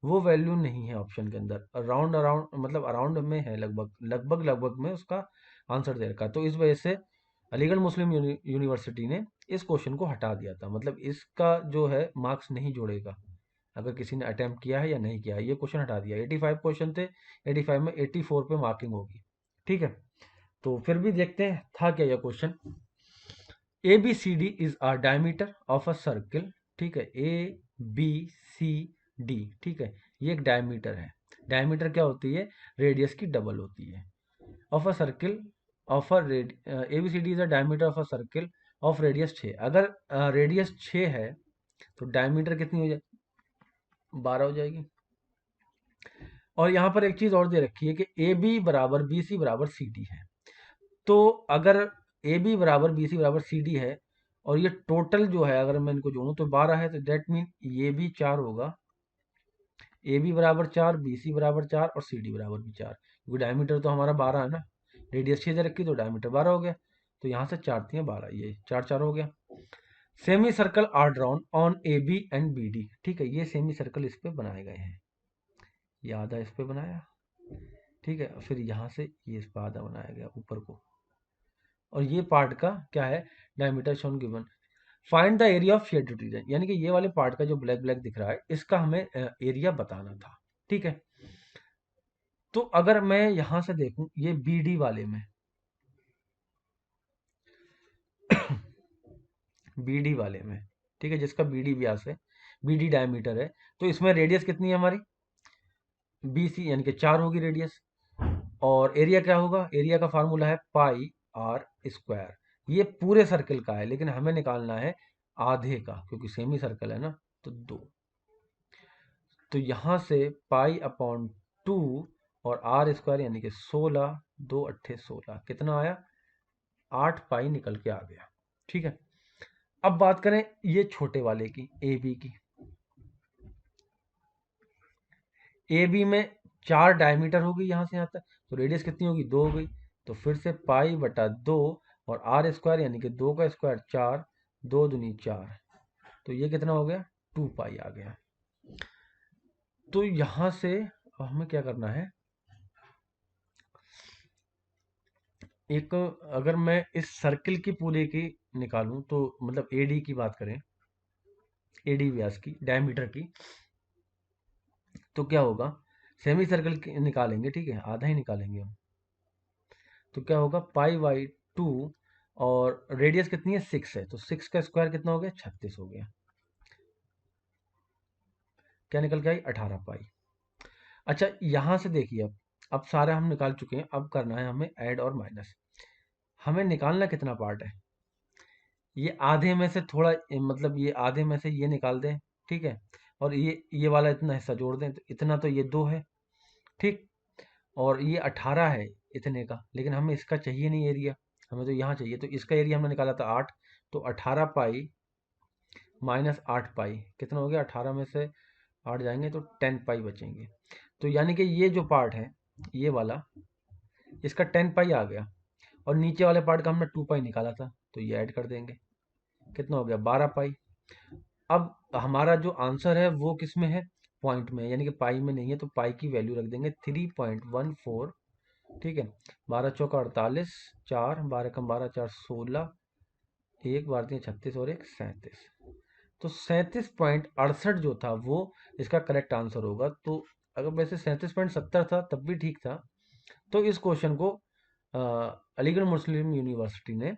Speaker 1: वो वैल्यू नहीं है ऑप्शन के अंदर, अराउंड अराउंड मतलब अराउंड में है, लगभग लगभग लगभग में उसका आंसर दे रखा है। तो इस वजह से अलीगढ़ मुस्लिम यूनिवर्सिटी ने इस क्वेश्चन को हटा दिया था, मतलब इसका जो है मार्क्स नहीं जोड़ेगा अगर किसी ने अटेम्प्ट किया है या नहीं किया है, ये क्वेश्चन हटा दिया। 85 क्वेश्चन थे, 85 में 84 पे मार्किंग होगी। ठीक है, तो फिर भी देखते हैं था क्या यह question. A B C D is a diameter of a circle. ठीक है, ए बी सी डी, ठीक है, ये एक डायमीटर है। डायमीटर क्या होती है, रेडियस की डबल होती है। Of a circle of a A B C D is a diameter of a circle of radius 6। अगर रेडियस 6 है तो डायमीटर कितनी हो जाए, 12 हो जाएगी। और यहाँ पर एक चीज और दे रखी है कि ए बी बराबर बी सी बराबर सी डी है। तो अगर ए बी बराबर बी सी बराबर सी डी है और ये टोटल जो है अगर मैं इनको जोड़ूं तो 12 है, तो दैट मीन ये भी 4 होगा, ए बी बराबर 4, बी सी बराबर 4 और सी डी बराबर भी 4, क्योंकि डायमीटर तो हमारा 12 है ना, रेडियस 6 दे रखी तो डायमीटर 12 हो गया। तो यहाँ से 4 3 12, ये 4 4 हो गया। Semi circle are drawn on A B and B D, ठीक है, ये सेमी सर्कल इस पे बनाए गए हैं, ये आधा इस पे बनाया, ठीक है, फिर यहाँ से ये इस पर आधा बनाया गया ऊपर को, और ये पार्ट का क्या है, diameter shown given. Find the area of shaded region, यानी कि ये वाले पार्ट का जो ब्लैक ब्लैक दिख रहा है इसका हमें एरिया बताना था, ठीक है। तो अगर मैं यहां से देखूं ये बीडी वाले में बीडी वाले में, ठीक है, जिसका बीडी व्यास है, बीडी डायमीटर है, तो इसमें रेडियस कितनी है हमारी, बीसी, यानी कि 4 होगी रेडियस। और एरिया क्या होगा, एरिया का फार्मूला है पाई आर स्क्वायर। ये पूरे सर्कल का है लेकिन हमें निकालना है आधे का, क्योंकि सेमी सर्कल है ना, तो 2। तो यहां से पाई अपॉन 2 और आर स्क्वायर यानी कि 16, 2 अट्ठे 16, कितना आया, 8 पाई निकल के आ गया, ठीक है। अब बात करें ये छोटे वाले की, ए बी की। ए बी में 4 डायमीटर होगी यहां से यहां तक, तो रेडियस कितनी होगी, 2 हो गई। तो फिर से पाई बटा 2 और आर स्क्वायर यानी कि 2 का स्क्वायर 4, 2 दूनी 4, तो ये कितना हो गया, 2 पाई आ गया। तो यहां से अब हमें क्या करना है, एक अगर मैं इस सर्किल की पूरे की निकालूं तो मतलब एडी की बात करें, एडी व्यास की, डायमीटर की, तो क्या होगा, सेमी सर्कल निकालेंगे, ठीक है, आधा ही निकालेंगे हम, तो क्या होगा पाई बाई 2, और रेडियस कितनी है, 6 है, तो 6 का स्क्वायर कितना हो गया, 36 हो गया, क्या निकल के आई, 18 पाई। अच्छा यहां से देखिए, अब सारे हम निकाल चुके हैं, अब करना है हमें ऐड और माइनस। हमें निकालना कितना पार्ट है, ये आधे में से थोड़ा मतलब ये आधे में से ये निकाल दें, ठीक है, और ये वाला इतना हिस्सा जोड़ दें, तो इतना तो ये 2 है, ठीक, और ये 18 है इतने का, लेकिन हमें इसका चाहिए नहीं एरिया, हमें तो यहाँ चाहिए, तो इसका एरिया हमने निकाला था 8, तो 18 पाई माइनस 8 पाई कितना हो गया, 18 में से 8 जाएंगे तो 10 पाई बचेंगे। तो यानी कि ये जो पार्ट है ये वाला, इसका 10 पाई आ गया, और नीचे वाले पार्ट का हमने 2 पाई निकाला था, तो ये ऐड कर देंगे, कितना हो गया, 12 पाई। अब हमारा जो आंसर है वो किस में है, पॉइंट में, यानी कि पाई में नहीं है, तो पाई की वैल्यू रख देंगे 3.14, ठीक है, 12 चौका 48, 4 12 कम 12 4 16, एक 12 3 36 और एक 37, तो 37.68 जो था वो इसका करेक्ट आंसर होगा। तो अगर वैसे 37.70 था तब भी ठीक था, तो इस क्वेश्चन को अ, अलीगढ़ मुस्लिम यूनिवर्सिटी ने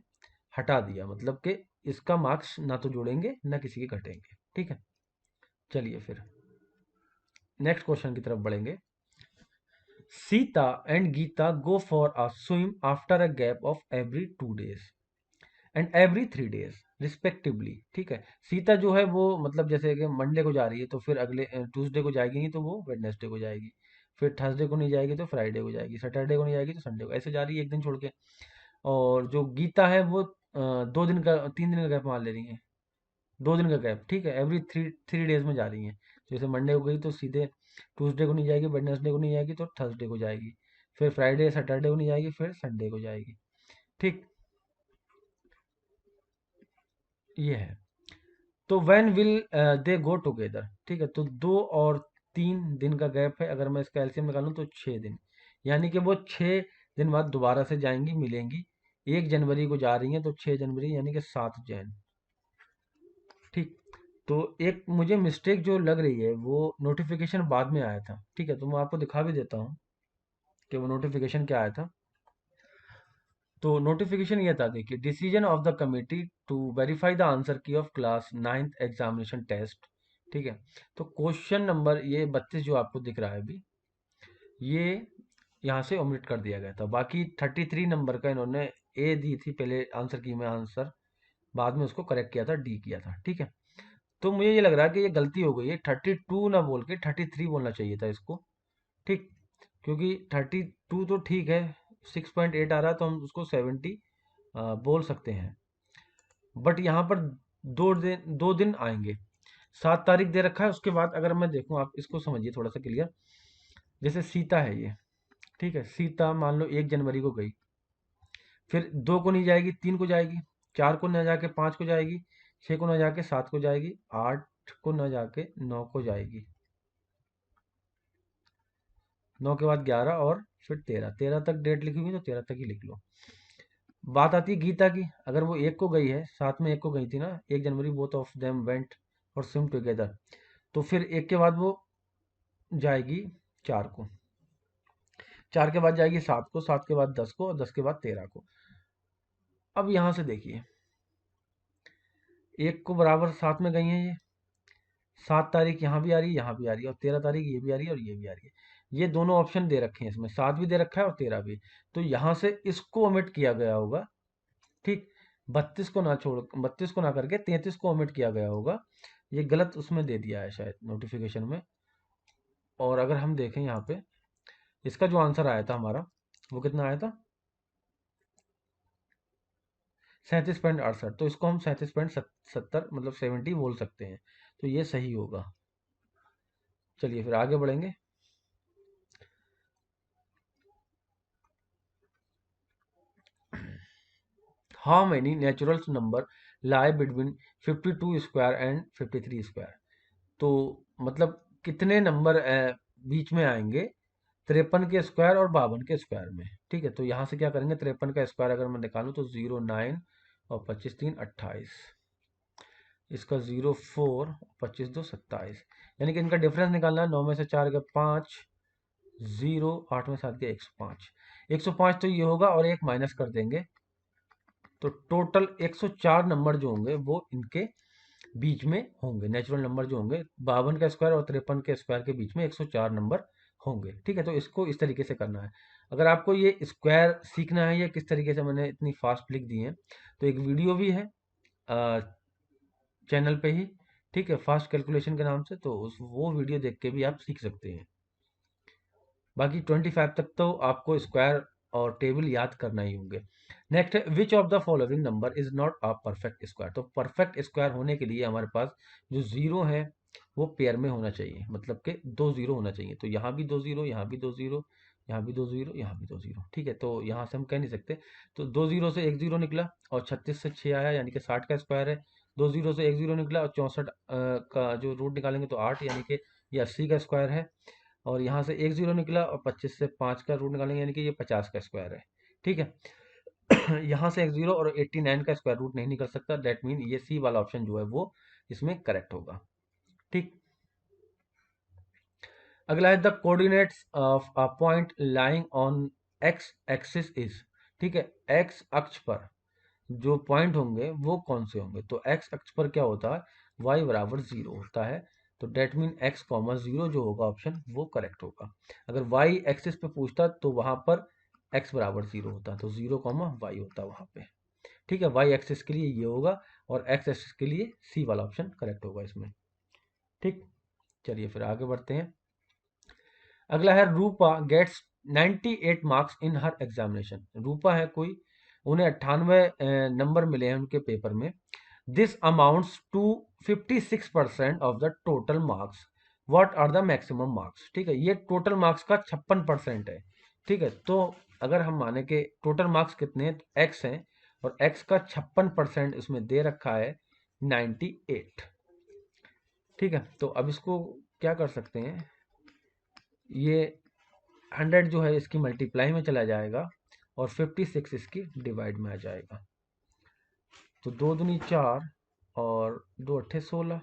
Speaker 1: हटा दिया, मतलब कि इसका मार्क्स ना तो जोड़ेंगे ना किसी के घटेंगे, ठीक है। चलिए फिर नेक्स्ट क्वेश्चन की तरफ बढ़ेंगे। Sita and Gita go for a swim after a gap of every 2 days and every 3 days respectively, ठीक है। सीता जो है वो मतलब जैसे कि मंडे को जा रही है तो फिर अगले ट्यूसडे को जाएगी नहीं तो वो वेडनेसडे को जाएगी, फिर थर्सडे को नहीं जाएगी तो फ्राइडे को जाएगी, सैटरडे को नहीं जाएगी तो संडे को, ऐसे जा रही है एक दिन छोड़ के। और जो गीता है वो 2 दिन का 3 दिन का गैप मान ले रही है, 2 दिन का गैप, ठीक है, एवरी थ्री थ्री डेज में जा रही है। जैसे मंडे को गई तो सीधे ट्यूसडे को नहीं जाएगी, वेडनेसडे को नहीं जाएगी तो थर्सडे को जाएगी, फिर फ्राइडे सैटरडे को नहीं जाएगी, फिर संडे को जाएगी, ठीक, ये है। तो when will they go together, ठीक है, तो 2 और 3 दिन का गैप है, अगर मैं इसका एलसीएम निकालूं तो 6 दिन, यानी कि वो 6 दिन बाद दोबारा से जाएंगी मिलेंगी, 1 जनवरी को जा रही हैं तो 6 जनवरी यानी कि 7 जैन, ठीक। तो एक मुझे मिस्टेक जो लग रही है वो नोटिफिकेशन बाद में आया था, ठीक है, तो मैं आपको दिखा भी देता हूँ कि वो नोटिफिकेशन क्या आया था। तो नोटिफिकेशन ये था, देखिए, decision of the committee to verify the answer key of class 9th examination test, ठीक है। तो क्वेश्चन नंबर ये 32 जो आपको दिख रहा है अभी, ये यहाँ से ओमिट कर दिया गया था, बाकी 33 नंबर का इन्होंने ए दी थी पहले आंसर की में आंसर, बाद में उसको करेक्ट किया था, डी किया था, ठीक है। तो मुझे ये लग रहा है कि ये गलती हो गई है, 32 ना बोल के 33 बोलना चाहिए था इसको। ठीक, क्योंकि 32 तो ठीक है, 6.8 आ रहा है तो हम उसको 70 बोल सकते हैं। बट यहाँ पर 2 दिन आएंगे, 7 तारीख दे रखा है। उसके बाद अगर मैं देखूँ, आप इसको समझिए थोड़ा सा क्लियर। जैसे सीता है ये, ठीक है, सीता मान लो 1 जनवरी को गई, फिर 2 को नहीं जाएगी, 3 को जाएगी, 4 को ना जाके 5 को जाएगी, 6 को ना जाके 7 को जाएगी, 8 को ना जाके 9 को जाएगी, 9 के बाद 11 और फिर 13, 13 तक डेट लिखी हुई तो 13 तक ही लिख लो। बात आती है गीता की, अगर वो 1 को गई है, साथ में 1 को गई थी ना, 1 जनवरी, बोथ ऑफ देम वेंट और स्विम टुगेदर, तो फिर 1 के बाद वो जाएगी 4 को, 4 के बाद जाएगी 7 को, 7 के बाद 10 को, और 10 के बाद 13 को। अब यहां से देखिए, 1 को बराबर साथ में गई है ये, 7 तारीख यहाँ भी आ रही है, यहाँ भी आ रही है, और 13 तारीख ये भी आ रही है और ये भी आ रही है। ये दोनों ऑप्शन दे रखे हैं इसमें, 7 भी दे रखा है और 13 भी। तो यहाँ से इसको ओमिट किया गया होगा। ठीक, 32 को ना करके 33 को ओमिट किया गया होगा। ये गलत उसमें दे दिया है शायद नोटिफिकेशन में। और अगर हम देखें यहाँ पे, इसका जो आंसर आया था हमारा, वो कितना आया था, 37.68। तो इसको हम 37.70 मतलब 70 बोल सकते हैं। तो ये सही होगा। चलिए फिर आगे बढ़ेंगे। How many natural number lie between 52 square and 53 square. तो मतलब कितने नंबर बीच में आएंगे 53 के स्क्वायर और 52 के स्क्वायर में। ठीक है, तो यहाँ से क्या करेंगे, 53 का स्क्वायर अगर मैं निकालूं तो 09 और 25 3 28, इसका 04, 25 2 27, यानी कि इनका डिफरेंस निकालना है। 9 में से 4 गए 5, 0, 8 में 7 गए 105, 105 तो ये होगा, और एक माइनस कर देंगे, तो टोटल 104 नंबर जो होंगे वो इनके बीच में होंगे। नेचुरल नंबर जो होंगे 52 का स्क्वायर और 53 के स्क्वायर के बीच में 104 नंबर होंगे। ठीक है, तो इसको इस तरीके से करना है। अगर आपको ये स्क्वायर सीखना है, ये किस तरीके से मैंने इतनी फास्ट लिख दी है, तो एक वीडियो भी है चैनल पे ही, ठीक है, फास्ट कैलकुलेशन के नाम से, तो वो वीडियो देख के भी आप सीख सकते हैं। बाकी 25 तक तो आपको स्क्वायर और टेबल याद करना ही होंगे। नेक्स्ट है, which of the following number is not a perfect square. तो परफेक्ट स्क्वायर होने के लिए हमारे पास जो जीरो है वो पेयर में होना चाहिए, मतलब कि 2 जीरो होना चाहिए। तो यहाँ भी 2 जीरो, यहाँ भी 2 जीरो, यहाँ भी 2 जीरो, यहाँ भी 2 जीरो। ठीक है, तो यहाँ से हम कह नहीं सकते। तो 2 जीरो से 1 जीरो निकला, और 36 से 6 आया, यानी कि 60 का स्क्वायर है। 2 जीरो से 1 जीरो निकला, और 64 का जो रूट निकालेंगे तो 8, यानी कि ये 80 का स्क्वायर है। और यहाँ से 1 जीरो निकला, और 25 से 5 का रूट निकालेंगे, यानी कि ये 50 का स्क्वायर है। ठीक है, यहाँ से 1 जीरो और 89 का स्क्वायर रूट नहीं निकल सकता। दैट मीन ये सी वाला ऑप्शन जो है वो इसमें करेक्ट होगा। ठीक, अगला है, the coordinates of a point lying on x axis is. ठीक है, एक्स अक्ष पर जो पॉइंट होंगे वो कौन से होंगे, तो एक्स अक्ष पर क्या होता है, y बराबर 0 होता है। तो डेट मीन एक्स कॉमा 0 जो होगा ऑप्शन वो करेक्ट होगा। अगर y एक्सिस पे पूछता तो वहां पर x बराबर 0 होता, तो 0 कॉमा y होता वहां पे। ठीक है, y एक्सिस के लिए ये होगा, और x एक्सिस के लिए सी वाला ऑप्शन करेक्ट होगा इसमें। ठीक, चलिए फिर आगे बढ़ते हैं। अगला है, Rupa gets 98 marks in her examination. Rupa है कोई, उन्हें 98 नंबर मिले हैं उनके पेपर में। This amounts to 56% of the total marks, what are the maximum marks. ठीक है, ये टोटल मार्क्स का 56% है। ठीक है, तो अगर हम माने कि टोटल मार्क्स कितने हैं, तो एक्स हैं, और एक्स का 56% इसमें दे रखा है 98। ठीक है, तो अब इसको क्या कर सकते हैं, ये 100 जो है इसकी मल्टीप्लाई में चला जाएगा, और 56 इसकी डिवाइड में आ जाएगा। तो 2 दूनी 4, और 2 अट्ठे 16,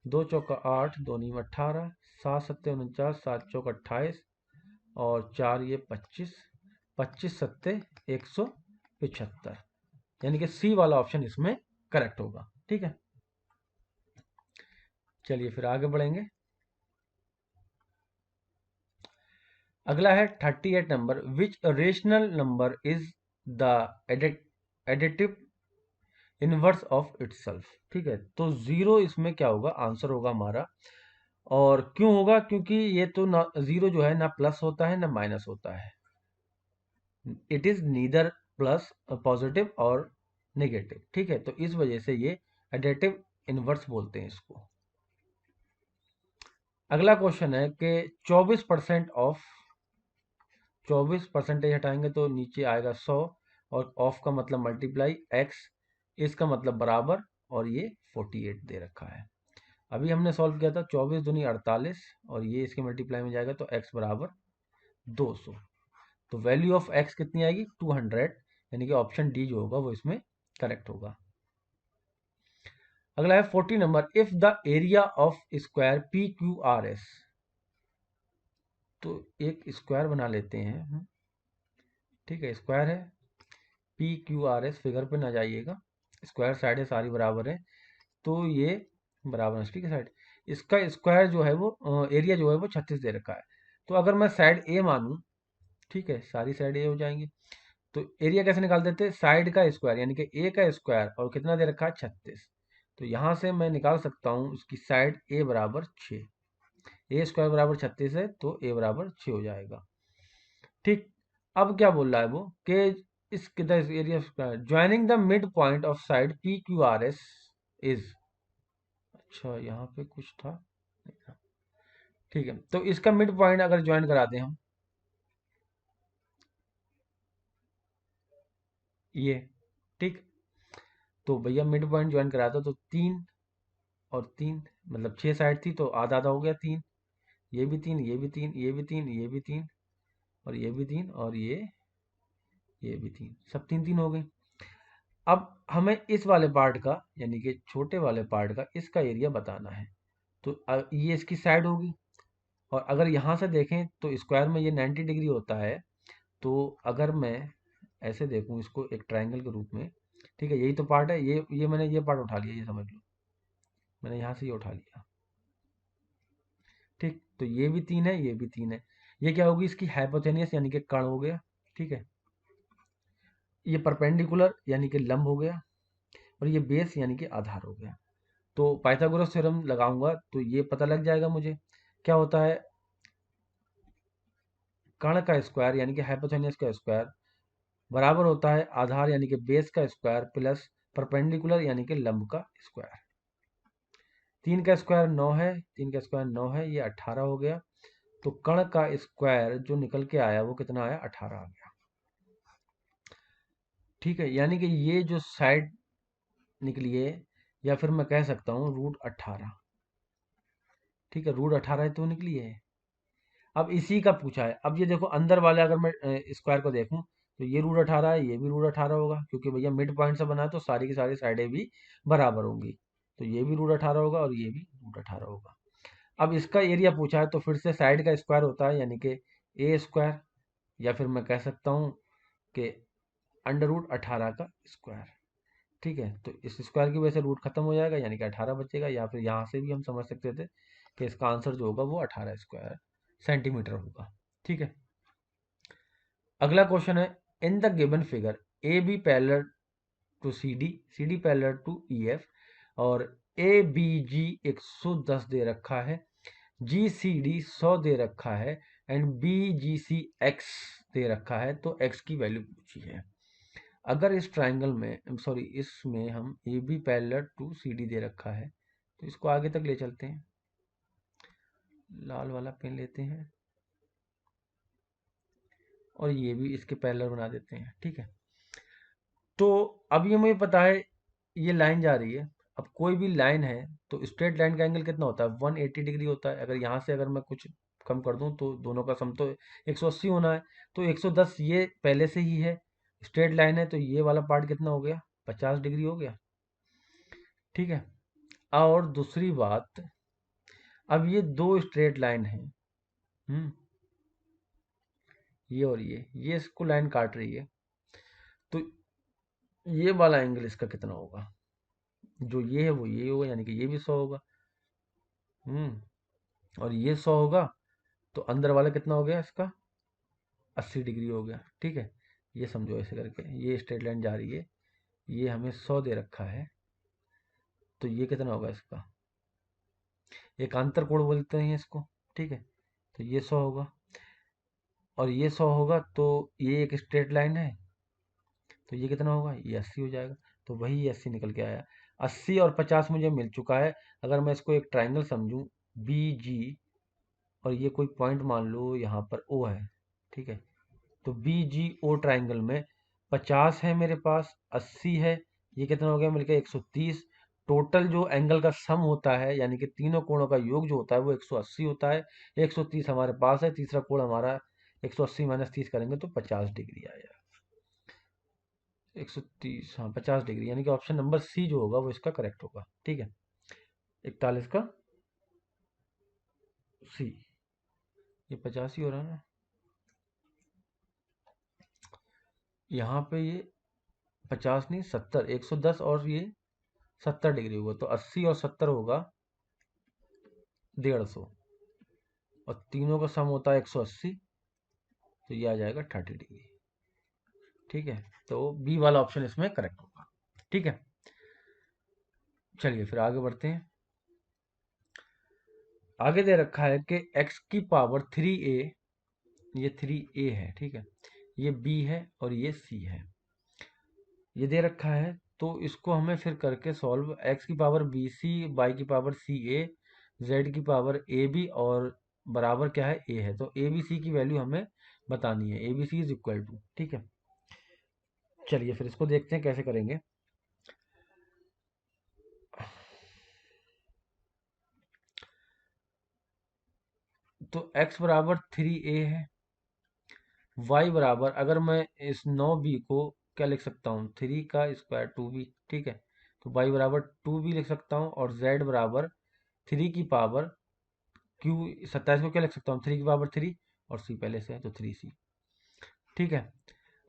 Speaker 1: 2 चौका 8, 2 नीम 18, 7 सत्ते 49, 7 चौक 28, और 4 ये 25, 25 सत्ते 175, यानी कि सी वाला ऑप्शन इसमें करेक्ट होगा। ठीक है, चलिए फिर आगे बढ़ेंगे। अगला है 38 number, which rational number is the additive inverse of itself. ठीक है, तो जीरो इसमें क्या होगा, आंसर होगा हमारा। और क्यों होगा, क्योंकि ये तो ना जीरो जो है ना प्लस होता है ना माइनस होता है, it is neither plus positive और नेगेटिव। ठीक है, तो इस वजह से ये एडेटिव इनवर्स बोलते हैं इसको। अगला क्वेश्चन है कि 24% ऑफ, 24% हटाएंगे तो नीचे आएगा 100, और ऑफ का मतलब मल्टीप्लाई, एक्स इसका मतलब बराबर, और ये 48 दे रखा है। अभी हमने सॉल्व किया था 24 दूनी 48, और ये इसके मल्टीप्लाई में जाएगा तो एक्स बराबर 200। तो वैल्यू ऑफ एक्स कितनी आएगी, 200, यानी कि ऑप्शन डी जो होगा वो इसमें करेक्ट होगा। अगला है 40 number, if the area of square P Q R S. तो एक स्क्वायर बना लेते हैं। ठीक है, स्क्वायर है, P Q R S, figure पे ना जाइएगा, स्क्वायर साइड है सारी बराबर है, तो ये बराबर है। ठीक है, साइड इसका स्क्वायर जो है वो एरिया जो है वो 36 दे रखा है। तो अगर मैं साइड ए मानूं, ठीक है, सारी साइड ए हो जाएंगी, तो एरिया कैसे निकाल देते हैं, साइड का स्क्वायर, यानी कि ए का स्क्वायर, और कितना दे रखा है 36। तो यहां से मैं निकाल सकता हूं उसकी साइड ए बराबर 6, ए स्क्वायर बराबर 36 है तो ए बराबर 6 हो जाएगा। ठीक, अब क्या बोल रहा है वो कि इस area joining the mid point of side P Q R S is. अच्छा, यहाँ पे कुछ था। ठीक है, तो इसका मिड पॉइंट अगर ज्वाइन करा दें हम, ये, ठीक, तो भैया मिड पॉइंट ज्वाइन करा दो तो 3 और 3, मतलब 6 साइड थी तो आधा आधा हो गया 3, ये भी 3, ये भी 3, ये भी 3, ये भी 3, और ये भी 3, और ये भी 3, सब 3 3 हो गई। अब हमें इस वाले पार्ट का, यानी कि छोटे वाले पार्ट का, इसका एरिया बताना है। तो ये इसकी साइड होगी, और अगर यहाँ से देखें तो स्क्वायर में ये 90 डिग्री होता है। तो अगर मैं ऐसे देखूं इसको एक ट्रायंगल के रूप में, ठीक है, यही तो पार्ट है, ये मैंने ये पार्ट उठा लिया, ये समझ लो मैंने यहाँ से ये उठा लिया। ठीक, तो ये भी 3 है, ये भी 3 है, ये क्या होगी, इसकी हाइपोटेनियस यानी कि कर्ण हो गया। ठीक है, ये परपेंडिकुलर यानी कि लंब हो गया, और ये बेस यानी कि आधार हो गया। तो पाइथागोरस थ्योरम लगाऊंगा तो ये पता लग जाएगा मुझे क्या होता है, कर्ण का स्क्वायर यानी कि हाइपोटेनियस का स्क्वायर बराबर होता है आधार यानी कि बेस का स्क्वायर प्लस परपेंडिकुलर यानी कि लंब का स्क्वायर। 3 का स्क्वायर 9 है, 3 का स्क्वायर 9 है, ये 18 हो गया। तो कर्ण का स्क्वायर जो निकल के आया वो कितना आया, 18 आ गया। ठीक है, यानी कि ये जो साइड निकली है, या फिर मैं कह सकता हूँ √18। ठीक है, √18 तो निकली है। अब इसी का पूछा है, अब ये देखो अंदर वाले अगर मैं स्क्वायर को देखूं तो ये √18 है, ये भी √18 होगा, क्योंकि भैया मिड पॉइंट से बना है तो सारी की सारी साइडें भी बराबर होंगी। तो ये भी √18 होगा और ये भी √18 होगा। अब इसका एरिया पूछा है तो फिर से साइड का स्क्वायर होता है, यानी कि ए स्क्वायर, या फिर मैं कह सकता हूँ कि √18 का स्क्वायर। ठीक है, तो इस स्क्वायर की वजह से रूट खत्म हो जाएगा, यानी कि 18 बचेगा, या फिर यहाँ से भी हम समझ सकते थे कि इसका आंसर जो होगा वो 18 स्क्वायर सेंटीमीटर होगा। ठीक है, अगला क्वेश्चन है, in the given figure A B parallel to C D, C D parallel to E F, और ए बी जी 110 दे रखा है, जी सी डी 100 दे रखा है, and B G C X दे रखा है, तो एक्स की वैल्यू पूछी है। अगर इस ट्राइंगल में, सॉरी, इसमें हम A B parallel to C D दे रखा है, तो इसको आगे तक ले चलते हैं, लाल वाला पेन लेते हैं, और ये भी इसके पैरेलल बना देते हैं। ठीक है, तो अब ये मुझे पता है ये लाइन जा रही है। अब कोई भी लाइन है तो स्ट्रेट लाइन का एंगल कितना होता है, 180 डिग्री होता है। अगर यहाँ से अगर मैं कुछ कम कर दूं तो दोनों का सम तो 180 होना है, तो 110 ये पहले से ही है, स्ट्रेट लाइन है, तो ये वाला पार्ट कितना हो गया, 50 डिग्री हो गया। ठीक है, और दूसरी बात, अब ये दो स्ट्रेट लाइन है, ये और ये इसको लाइन काट रही है, तो ये वाला एंगल इसका कितना होगा, जो ये है वो ये होगा, यानी कि ये भी 100 होगा। और ये 100 होगा, तो अंदर वाला कितना हो गया इसका, 80 डिग्री हो गया। ठीक है, ये समझो ऐसे करके, ये स्ट्रेट लाइन जा रही है, ये हमें 100 दे रखा है, तो ये कितना होगा इसका, एक अंतर कोण बोलते हैं इसको, ठीक है। तो ये 100 होगा और ये 100 होगा, तो ये एक स्ट्रेट लाइन है, तो ये कितना होगा, ये 80 हो जाएगा। तो वही 80 निकल के आया। 80 और 50 मुझे मिल चुका है। अगर मैं इसको एक ट्राइंगल समझूं, बी जी, और ये कोई पॉइंट मान लो यहाँ पर ओ है, ठीक है। तो बी जी ओ ट्राइंगल में 50 है मेरे पास, 80 है, ये कितना हो गया मिलकर 130। टोटल जो एंगल का सम होता है, यानी कि तीनों कोणों का योग जो होता है वो 180 होता है। 130 हमारे पास है, तीसरा कोण हमारा 180 माइनस 30 करेंगे तो 50 डिग्री आएगा। 130, हाँ 50 डिग्री, यानी कि ऑप्शन नंबर सी जो होगा वो इसका करेक्ट होगा, ठीक है। 41 का सी, ये 50 ही हो रहा है ना यहाँ पे, ये 50 नहीं 70, 110 और ये 70 डिग्री होगा, तो 80 और 70 होगा 150, और तीनों का सम होता है 180, तो ये आ जाएगा 30 डिग्री, ठीक है। तो बी वाला ऑप्शन इसमें करेक्ट होगा, ठीक है। चलिए फिर आगे बढ़ते हैं। आगे दे रखा है कि x की पावर 3a, ये 3a है, ठीक है, ये b है और ये c है, ये दे रखा है। तो इसको हमें फिर करके सॉल्व, x की पावर बी सी, y की पावर सी ए, z की पावर ए बी, और बराबर क्या है, a है। तो ए बी सी की वैल्यू हमें बतानी है, A B C is equal to, ठीक है। चलिए फिर इसको देखते हैं कैसे करेंगे। तो x बराबर 3a है, y बराबर, अगर मैं इस 9b को क्या लिख सकता हूँ, 3 का स्क्वायर 2b, ठीक है। तो y बराबर 2b लिख सकता हूँ, और z बराबर 3 की पावर q, 27 को क्या लिख सकता हूँ, 3 की पावर 3, और c पहले से है तो 3c, ठीक है।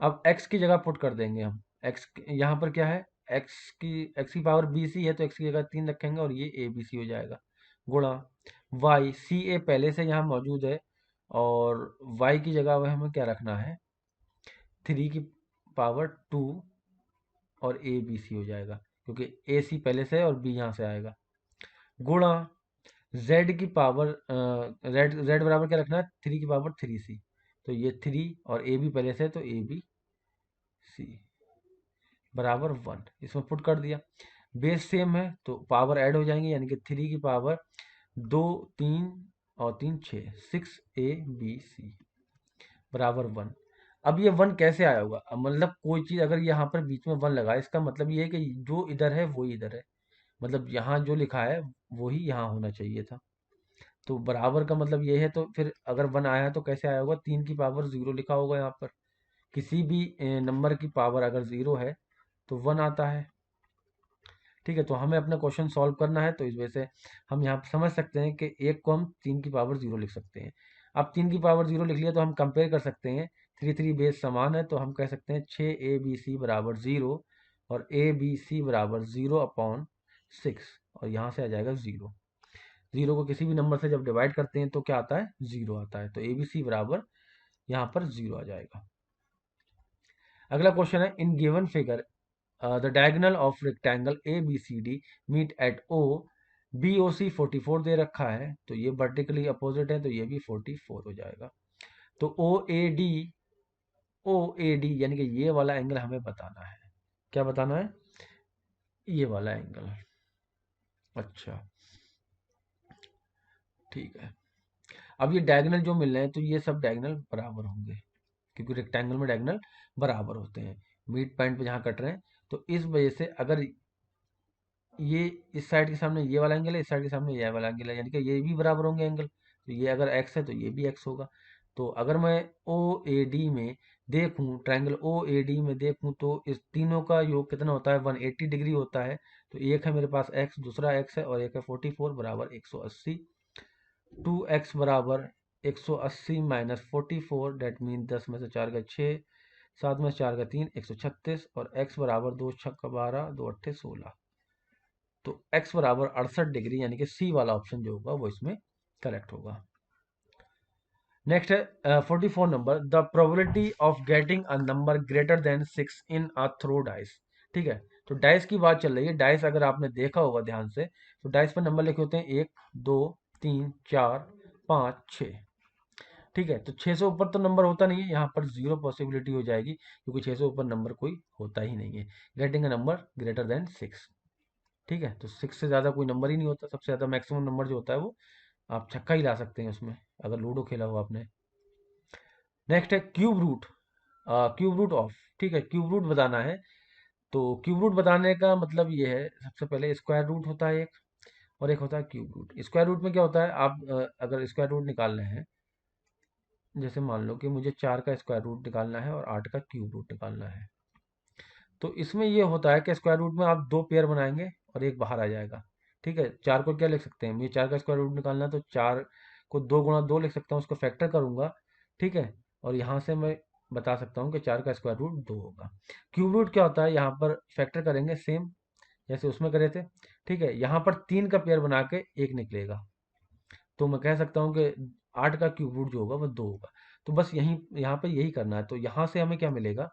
Speaker 1: अब x की जगह पुट कर देंगे हम, x यहाँ पर क्या है, x की पावर bc है, तो x की जगह 3 रखेंगे और ये abc हो जाएगा, गुणा y, ca पहले से यहाँ मौजूद है, और y की जगह वह हमें क्या रखना है, 3 की पावर 2, और ए बी सी हो जाएगा, क्योंकि ए सी पहले से है और बी यहाँ से आएगा, गुणा z की पावर, z बराबर क्या रखना है, 3 की पावर 3c, तो ये 3 और ए बी पहले से है तो ए बी सी बराबर 1, इसमें पुट कर दिया। बेस सेम है तो पावर ऐड हो जाएंगे, यानी कि 3 की पावर 2, 3 और 3 6, 6 a b c बराबर 1। अब ये 1 कैसे आया होगा, अब मतलब कोई चीज़ अगर यहाँ पर बीच में 1 लगा है, इसका मतलब ये है कि जो इधर है वो इधर है, मतलब यहाँ जो लिखा है वही यहाँ होना चाहिए था। तो बराबर का मतलब ये है, तो फिर अगर 1 आया है तो कैसे आया होगा, 3 की पावर 0 लिखा होगा यहाँ पर। किसी भी नंबर की पावर अगर 0 है तो 1 आता है, ठीक है। तो हमें अपना क्वेश्चन सॉल्व करना है, तो इस वजह से हम यहाँ पे समझ सकते हैं कि एक को हम 3 की पावर 0 लिख सकते हैं। अब 3 की पावर 0 लिख लिया तो हम कंपेयर कर सकते हैं, 3 बेस समान है, तो हम कह सकते हैं 6 a b c बराबर 0, और a b c बराबर 0/6, और यहाँ से आ जाएगा 0। 0 को किसी भी नंबर से जब डिवाइड करते हैं तो क्या आता है, 0 आता है, तो a b c बराबर यहाँ पर 0 आ जाएगा। अगला क्वेश्चन है, in given figure the diagonal of rectangle A B C D meet at O, B O C 44 दे रखा है, तो ये वर्टिकली अपोजिट है, तो ये भी 44 हो जाएगा। तो ओ ए डी यानी कि ये वाला एंगल हमें बताना है, क्या बताना है, ये वाला एंगल, अच्छा ठीक है। अब ये डायगोनल जो मिल रहे हैं, तो ये सब डायगोनल बराबर होंगे, क्योंकि रेक्टेंगल में डायगोनल बराबर होते हैं, मिड पॉइंट पे जहाँ कट रहे हैं। तो इस वजह से अगर ये इस साइड के सामने ये वाला एंगल है, इस साइड के सामने ये वाला एंगल है, यानी कि ये भी बराबर होंगे एंगल, तो ये अगर x है तो ये भी x होगा। तो अगर मैं ओ ए डी में देखूं, ट्रायंगल ओ ए डी में देखूं, तो इस तीनों का योग कितना होता है, 180 डिग्री होता है। तो एक है मेरे पास x, दूसरा x है, और एक है 44 बराबर 180। 2x बराबर 180 माइनस 44, डेट मीन 10 में से 4 का 6, 7 में से 4 का 3, 136, और x बराबर 2 छक्का 12, 2 अट्ठे 16। तो x बराबर 68 डिग्री, यानी कि सी वाला ऑप्शन जो होगा वो इसमें करेक्ट होगा। नेक्स्ट है 44 number, the probability of getting a number greater than 6 in a throw dice ठीक है। तो डाइस की बात चल रही है। डाइस अगर आपने देखा होगा ध्यान से, तो डाइस पर नंबर लिखे होते हैं 1 2 3 4 5 6। ठीक है, तो 6 से ऊपर तो नंबर होता नहीं है, यहाँ पर जीरो पॉसिबिलिटी हो जाएगी, क्योंकि 6 से ऊपर नंबर कोई होता ही नहीं है। Getting a number greater than 6। ठीक है, तो 6 से ज़्यादा कोई नंबर ही नहीं होता। सबसे ज़्यादा मैक्सिमम नंबर जो होता है वो आप छक्का ही ला सकते हैं उसमें, अगर लूडो खेला हो आपने। नेक्स्ट है cube root. Cube root of. ठीक है, क्यूब रूट बताना है। तो क्यूब रूट बताने का मतलब ये है, सबसे पहले स्क्वायर रूट होता है एक, और एक होता है क्यूब रूट। स्क्वायर रूट में क्या होता है, आप अगर स्क्वायर रूट निकालना है, जैसे मान लो कि मुझे 4 का स्क्वायर रूट निकालना है और 8 का क्यूब रूट निकालना है, तो इसमें ये होता है कि स्क्वायर रूट में आप दो पेयर बनाएंगे और एक बाहर आ जाएगा। ठीक है, 4 को क्या लिख सकते हैं, मुझे 4 का स्क्वायर रूट निकालना है, तो 4 को 2 गुणा 2 लिख सकता हूँ, उसको फैक्टर करूंगा। ठीक है, और यहाँ से मैं बता सकता हूँ कि 4 का स्क्वायर रूट 2 होगा। क्यूब रूट क्या होता है, यहाँ पर फैक्टर करेंगे सेम जैसे उसमें करे थे। ठीक है, यहाँ पर 3 का पेयर बना के एक निकलेगा, तो मैं कह सकता हूँ कि 8 का क्यूब रूट जो होगा वो 2 होगा। तो बस यही यहाँ पे यही करना है। तो यहाँ से हमें क्या मिलेगा,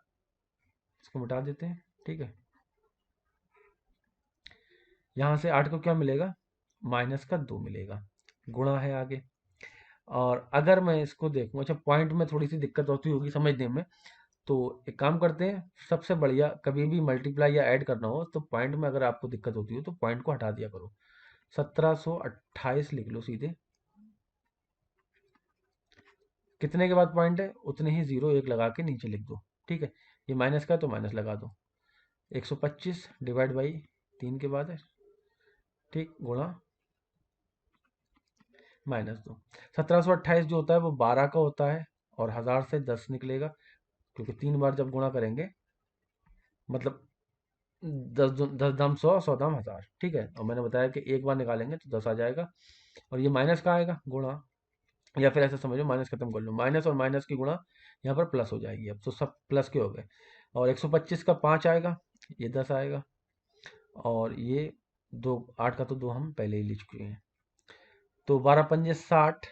Speaker 1: इसको मिटा देते हैं। ठीक है, यहाँ से 8 को क्या मिलेगा, माइनस का 2 मिलेगा, गुणा है आगे। और अगर मैं इसको देखूँ, अच्छा पॉइंट में थोड़ी सी दिक्कत होती होगी समझने में, तो एक काम करते हैं, सबसे बढ़िया कभी भी मल्टीप्लाई या ऐड करना हो तो पॉइंट में अगर आपको दिक्कत होती हो तो पॉइंट को हटा दिया करो। 1728 लिख लो सीधे। कितने के बाद पॉइंट है उतने ही जीरो एक लगा के नीचे लिख दो। ठीक है, ये माइनस का है तो माइनस लगा दो। 125 डिवाइड बाई 3 के बाद है। ठीक, गुणा -2। 1728 जो होता है वो 12 का होता है, और 1000 से 10 निकलेगा, क्योंकि 3 बार जब गुणा करेंगे, मतलब 10 दाम 100, 100 दाम 1000। ठीक है, और मैंने बताया कि एक बार निकालेंगे तो 10 आ जाएगा, और ये माइनस का आएगा गुणा, या फिर ऐसा समझो माइनस खत्म कर लो, माइनस और माइनस की गुणा यहाँ पर प्लस हो जाएगी। अब तो सब प्लस के हो गए, और 125 का 5 आएगा, ये 10 आएगा, और ये दो 8 का तो 2 हम पहले ही लिख चुके हैं। तो 12 पंजे 60।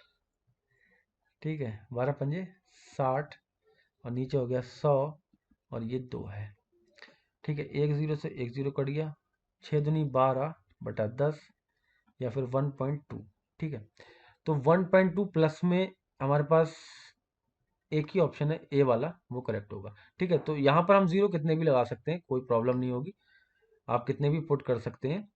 Speaker 1: ठीक है, 12 पंजे 60, और नीचे हो गया 100, और ये 2 है। ठीक है, एक जीरो से एक जीरो कट गया, 6 दूनी 12 बटा 10, या फिर 1.2। ठीक है, तो 1.2 प्लस में हमारे पास एक ही ऑप्शन है, ए वाला, वो करेक्ट होगा। ठीक है, तो यहाँ पर हम जीरो कितने भी लगा सकते हैं, कोई प्रॉब्लम नहीं होगी, आप कितने भी पुट कर सकते हैं।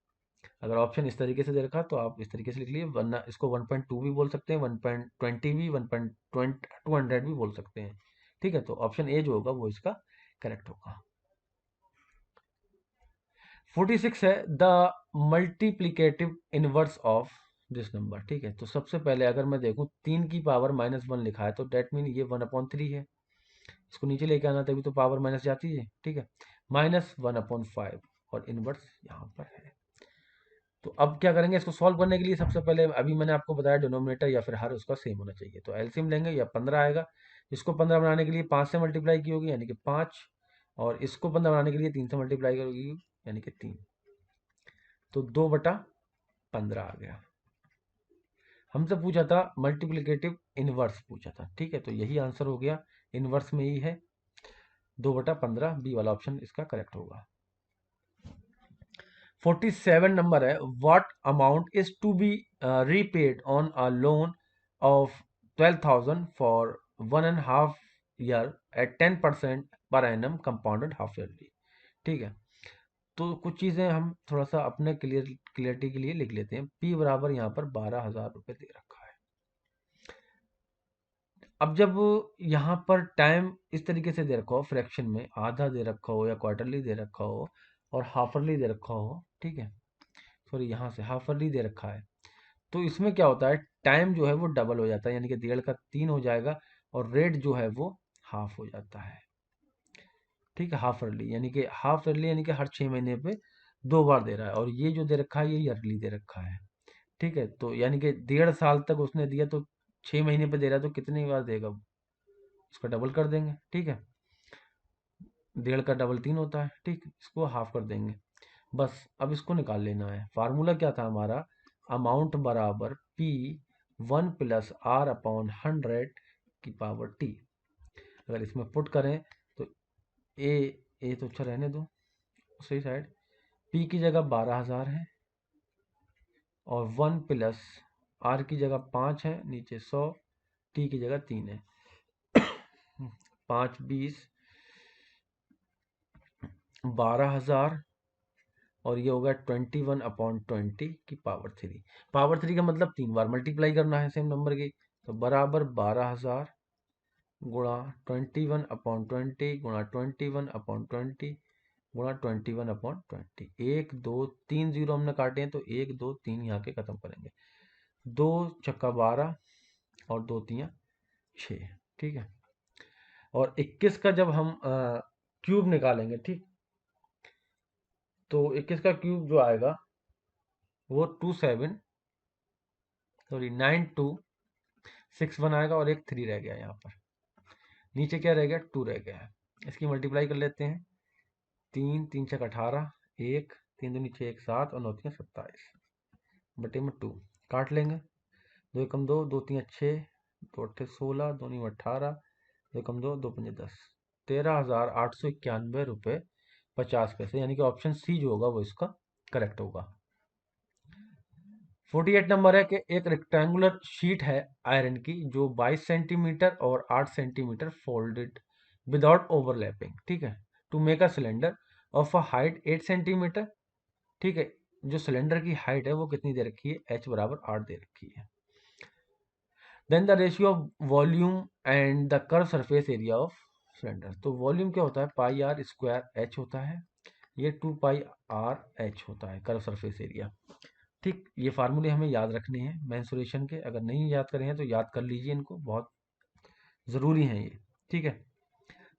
Speaker 1: अगर ऑप्शन इस तरीके से दे रखा तो आप इस तरीके से लिख लिए, वरना इसको 1.2 भी बोल सकते हैं, 1.20 भी, 1.200 भी बोल सकते हैं। ठीक है, तो ऑप्शन ए जो होगा वो इसका करेक्ट होगा। 46 है the multiplicative inverse of this number. ठीक है, तो सबसे पहले अगर मैं देखूं 3 की पावर -1 लिखा है, तो डेट मीन ये 1/3 है। इसको नीचे लेके आना, तभी तो पावर माइनस जाती है। ठीक है, -1/5, और इनवर्स यहाँ पर है। तो अब क्या करेंगे, इसको सॉल्व करने के लिए सबसे पहले अभी मैंने आपको बताया डिनोमिनेटर या फिर हर उसका सेम होना चाहिए, तो एलसीएम लेंगे, या 15 आएगा। इसको 15 बनाने के लिए 5 से मल्टीप्लाई की होगी, यानी कि 5, और इसको 15 बनाने के लिए 3 से मल्टीप्लाई करोगी, यानी कि 3, तो 2/15 आ गया। हमसे पूछा था मल्टीप्लिकेटिव इनवर्स पूछा था। ठीक है, तो यही आंसर हो गया, इनवर्स में ही है, 2/15, बी वाला ऑप्शन इसका करेक्ट होगा। 47 नंबर है, what amount is to be repaid on a loan of 12,000 for 1.5 year at 10% per annum compounded half yearly. ठीक है, तो कुछ चीज़ें हम थोड़ा सा अपने क्लियरिटी के लिए लिख लेते हैं। पी बराबर यहाँ पर 12,000 रुपये दे रखा है। अब जब यहाँ पर टाइम इस तरीके से दे रखा हो, फ्रैक्शन में आधा दे रखा हो, या क्वार्टरली दे रखा हो, और हाफरली दे रखा हो, ठीक है, सॉरी यहाँ से हाफरली दे रखा है, तो इसमें क्या होता है, टाइम जो है वो डबल हो जाता है, यानी कि 1.5 का 3 हो जाएगा, और रेट जो है वो हाफ हो जाता है। ठीक है, हाफ ईयरली यानी कि हर 6 महीने पे 2 बार दे रहा है, और ये जो दे रखा है ये ईयरली दे रखा है। ठीक है, तो यानी कि 1.5 साल तक उसने दिया, तो 6 महीने पे दे रहा है, तो कितनी बार देगा, उसका डबल कर देंगे। ठीक है, 1.5 का डबल 3 होता है। ठीक, इसको हाफ कर देंगे, बस अब इसको निकाल लेना है। फार्मूला क्या था हमारा, अमाउंट बराबर P 1 + R/100 की पावर T। अगर इसमें पुट करें तो ए तो अच्छा रहने दो, सही साइड, पी की जगह 12,000 है और 1 प्लस आर की जगह 5 है, नीचे 100, टी की जगह 3 है। 5 20, 12,000 और ये होगा 21/20 की पावर 3। पावर 3 का मतलब 3 बार मल्टीप्लाई करना है सेम नंबर की, तो बराबर 12,000 गुणा 21/20 गुणा 21/20 गुणा 21/20। 1 2 3 जीरो हमने काटे हैं, तो 1 2 3 यहाँ के खत्म करेंगे। 2 छक्का 12 और 2 3 6, ठीक है। और 21 का जब हम क्यूब निकालेंगे, ठीक, तो 21 का क्यूब जो आएगा वो 926 1 आएगा और एक 3 रह गया यहाँ पर, नीचे क्या रह गया 2 रह गया है। इसकी मल्टीप्लाई कर लेते हैं, 3 3 छक 18, 1 3 दूनी 6 1 7 और 9 3 27 बटे में 2 काट लेंगे। 2 एकम 2, 2 3 6, 2 8 16, 2 9 18, 2 एकम 2, 2 5 10, 13,891 रुपये 50 पैसे, यानी कि ऑप्शन सी जो होगा वो इसका करेक्ट होगा। 48 नंबर है कि एक रेक्टेंगुलर शीट है आयरन की जो 22 सेंटीमीटर और 8 सेंटीमीटर फोल्डेड विदाउट ओवरलैपिंग, ठीक है, to make a cylinder of a height 8 centimetre, ठीक है। जो सिलेंडर की हाइट है वो कितनी दे रखी है, h बराबर 8 दे रखी है। Then the ratio of volume and the curve surface area of cylinder, तो वॉल्यूम क्या होता है, पाई आर स्क्वायर एच होता है, ये 2 पाई आर एच होता है कर्व सरफेस एरिया, ठीक। ये फार्मूले हमें याद रखने हैं मेंसुरेशन के, अगर नहीं याद करें हैं तो याद कर लीजिए, इनको बहुत ज़रूरी हैं ये, ठीक है।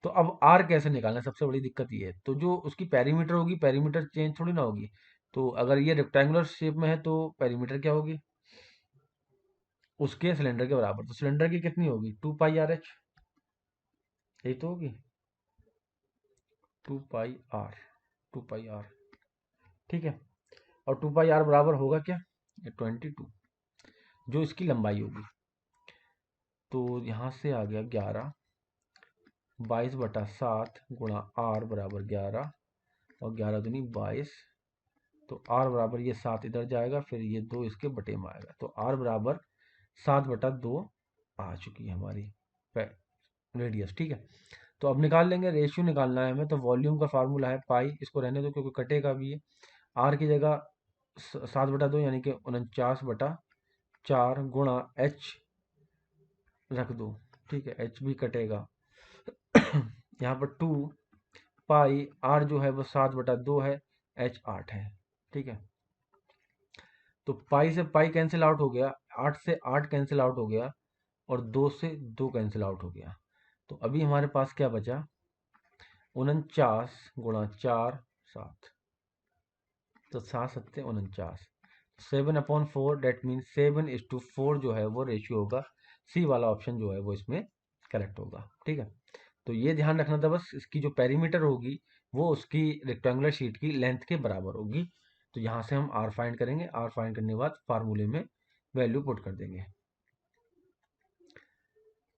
Speaker 1: तो अब आर कैसे निकालना है, सबसे बड़ी दिक्कत ये है। तो जो उसकी पेरीमीटर होगी, पेरीमीटर चेंज थोड़ी ना होगी, तो अगर ये रेक्टेंगुलर शेप में है तो पेरीमीटर क्या होगी, उसके सिलेंडर के बराबर, तो सिलेंडर की कितनी होगी 2 पाई आर एच, यही तो होगी 2 पाई आर, 2 पाई आर, ठीक है। और 2 पाई आर बराबर होगा क्या, 22, जो इसकी लंबाई होगी। तो यहाँ से आ गया 11, 22/7 गुणा आर बराबर 11 और 11 दूनी 22, तो आर बराबर ये 7 इधर जाएगा, फिर ये 2 इसके बटे में आएगा, तो आर बराबर 7/2 आ चुकी है हमारी रेडियस, ठीक है। तो अब निकाल लेंगे, रेशियो निकालना है हमें, तो वॉल्यूम का फार्मूला है पाई, इसको रहने दो क्योंकि कटेगा भी है। आर की जगह 7/2 यानी कि 49/4 गुणा एच रख दो, ठीक है, एच भी कटेगा। यहाँ पर 2 पाई आर जो है वो 7/2 है, एच 8 है, ठीक है। तो पाई से पाई कैंसिल आउट हो गया, 8 से 8 कैंसिल आउट हो गया और 2 से 2 कैंसिल आउट हो गया। तो अभी हमारे पास क्या बचा, 49 गुणा 4 7, तो 7 7 49, 7/4, डेट मीन 7:4 जो है वो रेशियो होगा, सी वाला ऑप्शन जो है वो इसमें करेक्ट होगा, ठीक है। तो ये ध्यान रखना था बस, इसकी जो पेरीमीटर होगी वो उसकी रेक्टेंगुलर शीट की लेंथ के बराबर होगी। तो यहाँ से हम आर फाइंड करेंगे, आर फाइंड करने के बाद फार्मूले में वैल्यू पुट कर देंगे।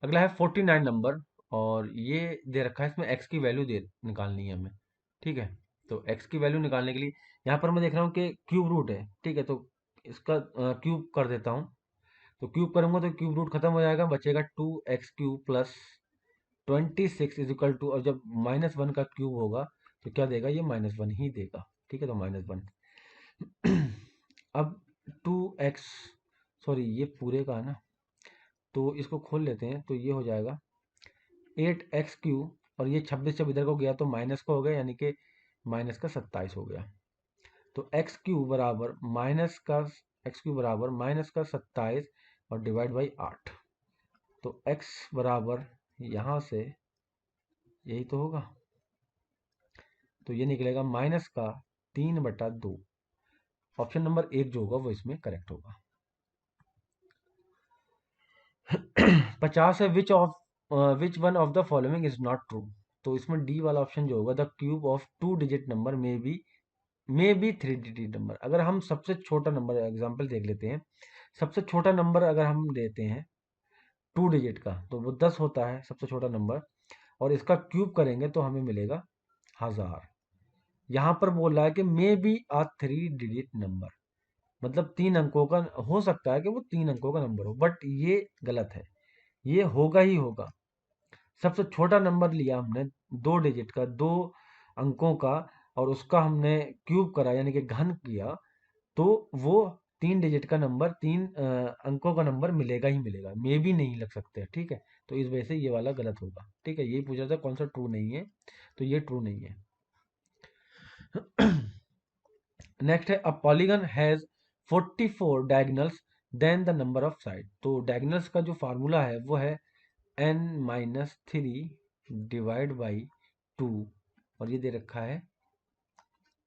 Speaker 1: अगला है 49 नंबर, और ये दे रखा है, इसमें एक्स की वैल्यू दे निकालनी है हमें, ठीक है। तो एक्स की वैल्यू निकालने के लिए यहाँ पर मैं देख रहा हूँ कि क्यूब रूट है, ठीक है, तो इसका क्यूब कर देता हूँ। तो क्यूब करूंगा तो क्यूब रूट खत्म हो जाएगा, बचेगा 2x³ plus 26 is equal to, और जब -1 का क्यूब होगा तो क्या देगा, ये -1 ही देगा, ठीक है, तो -1। अब 2x, सॉरी ये पूरे का है ना, तो इसको खोल लेते हैं, तो ये हो जाएगा 8x³ और ये 26 जब इधर को गया तो माइनस का हो गया, यानी कि माइनस का 27 हो गया। तो x³ बराबर माइनस का 27 और डिवाइड बाई 8, तो x बराबर यहाँ से यही तो होगा, तो ये निकलेगा माइनस का 3/2, ऑप्शन नंबर 1 जो होगा वो इसमें करेक्ट होगा। 50 है, which one of the following is not true, तो इसमें डी वाला ऑप्शन जो होगा, the cube of 2 digit number may be 3 digit number. अगर हम सबसे छोटा नंबर एग्जांपल देख लेते हैं, सबसे छोटा नंबर अगर हम लेते हैं 2 डिजिट का तो वो 10 होता है सबसे छोटा नंबर, और इसका क्यूब करेंगे तो हमें मिलेगा 1000, यहाँ पर बोल रहा है कि maybe a 3 digit number, मतलब 3 अंकों का हो सकता है कि वो 3 अंकों का नंबर हो, बट ये गलत है, ये होगा ही होगा। सबसे छोटा नंबर लिया हमने 2 डिजिट का, 2 अंकों का, और उसका हमने क्यूब करा यानी कि घन किया, तो वो 3 डिजिट का नंबर, 3 अंकों का नंबर मिलेगा ही मिलेगा, मे भी नहीं लग सकते हैं, ठीक है। तो इस वजह से ये वाला गलत होगा, ठीक है। यही पूछा था कौन सा ट्रू नहीं है, तो ये ट्रू नहीं है। नेक्स्ट है, a polygon has 44 diagonals then the number of side. तो डायगनल्स का जो फार्मूला है वो है n-3 डिवाइड बाई 2, और ये दे रखा है,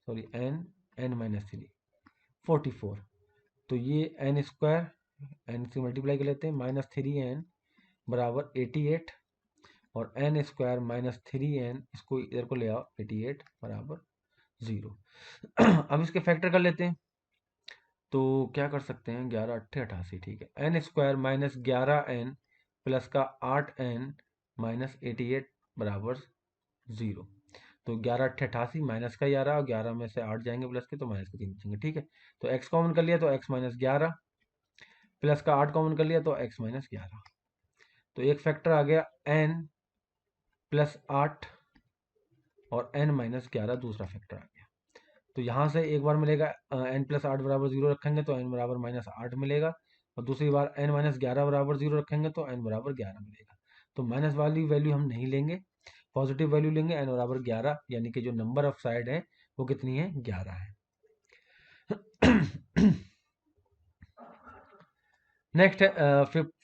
Speaker 1: सॉरी, n-3 44। तो ये n स्क्वायर, n से मल्टीप्लाई कर लेते हैं, -3n बराबर 88, और n स्क्वायर -3n, इसको इधर को ले आओ, 88 बराबर 0। अब इसके फैक्टर कर लेते हैं, तो क्या कर सकते हैं, 11 अट्ठे 88, ठीक है। n square minus 11n plus का 8n माइनस 88 बराबर 0। तो 11 अट्ठे 88, माइनस का 11, और 11 में से 8 जाएंगे प्लस के, तो माइनस के 3 बचेंगे, ठीक है। तो x कॉमन कर लिया तो x माइनस 11, प्लस का 8 कॉमन कर लिया तो x माइनस 11। तो एक फैक्टर आ गया n प्लस 8 और n माइनस 11 दूसरा फैक्टर आ गया। तो यहाँ से एक बार मिलेगा n प्लस 8 बराबर 0 रखेंगे तो n बराबर -8 मिलेगा, और दूसरी बार n माइनस 11 बराबर 0 रखेंगे तो n बराबर 11 मिलेगा। तो माइनस वाली वैल्यू हम नहीं लेंगे, पॉजिटिव वैल्यू लेंगे, n बराबर 11, यानी कि जो नंबर ऑफ साइड है वो कितनी है, 11 है। नेक्स्ट है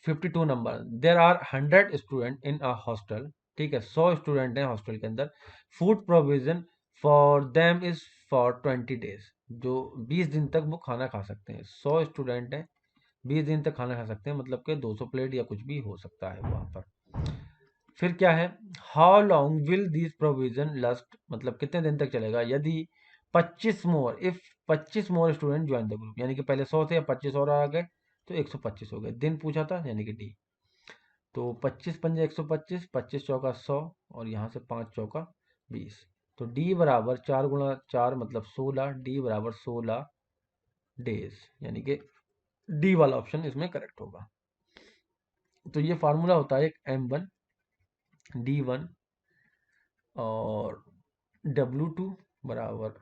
Speaker 1: 52 number, there are 100 student in a hostel, ठीक है, 100 स्टूडेंट हैं हॉस्टल के अंदर, food provision for them is for 20 days, जो 20 दिन तक वो खाना खा सकते हैं। 100 स्टूडेंट हैं, 20 दिन तक खाना खा सकते हैं, मतलब कि 200 प्लेट या कुछ भी हो सकता है वहाँ पर। फिर क्या है, how long will this provision last, मतलब कितने दिन तक चलेगा यदि 25 more, if 25 more student join the group, यानी कि पहले 100 थे, 25 और आ गए तो 125 हो गए। दिन पूछा था यानी कि डी। तो 25 पंजे 125, 25 चौका 100, और यहाँ से 5 चौका 20। तो डी बराबर 4 गुणा 4 मतलब 16, डी बराबर 16 डेज, यानी कि डी वाला ऑप्शन इसमें करेक्ट होगा। तो ये फार्मूला होता है एक M1 D1 और W2 बराबर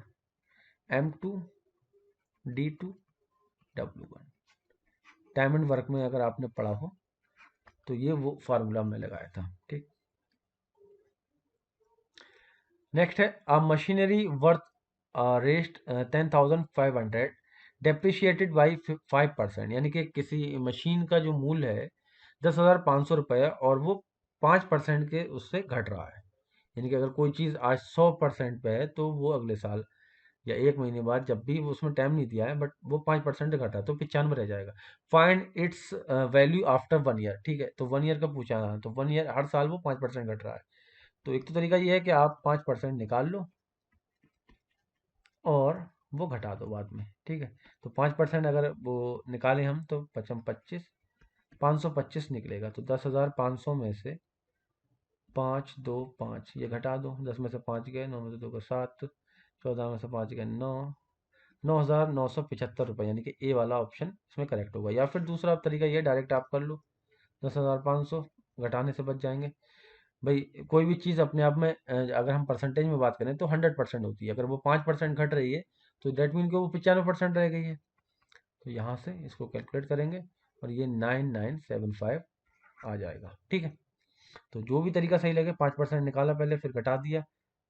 Speaker 1: M2 D2 W1। Time and work में अगर आपने पढ़ा हो तो ये वो फार्मूला हमने लगाया था, ठीक। नेक्स्ट है, अ machinery worth rest 10,500 depreciated by 5%, यानी कि किसी मशीन का जो मूल्य है 10,500 रुपये और वो 5% के उससे घट रहा है। यानी कि अगर कोई चीज़ आज 100% पे है तो वो अगले साल या 1 महीने बाद, जब भी, वो उसमें टाइम नहीं दिया है बट वो 5% घटा तो 95 रह जाएगा। Find its value after 1 year, ठीक है। तो 1 ईयर का पूछा है, तो 1 ईयर हर साल वो 5% घट रहा है। तो एक तो तरीका ये है कि आप 5% निकाल लो और वो घटा दो बाद में, ठीक है। तो 5% अगर वो निकालें हम तो 25, 525 निकलेगा। तो 10,500 में से 5 2 5 ये घटा दो, 10 में से 5 गए, 9 में से 2 गए 7, 14 में से 5 गए 9, 9,975 रुपये, यानी कि ए वाला ऑप्शन इसमें करेक्ट होगा। या फिर दूसरा तरीका ये, डायरेक्ट आप कर लो, 10,500 घटाने से बच जाएंगे। भाई कोई भी चीज़ अपने आप में अगर हम परसेंटेज में बात करें तो 100% होती है, अगर वो 5% घट रही है तो डेट मीन को वो 95% रह गई है। तो यहाँ से इसको कैलकुलेट करेंगे और ये 9975 आ जाएगा, ठीक है। तो जो भी तरीका सही लगे, 5% निकाला पहले फिर घटा दिया,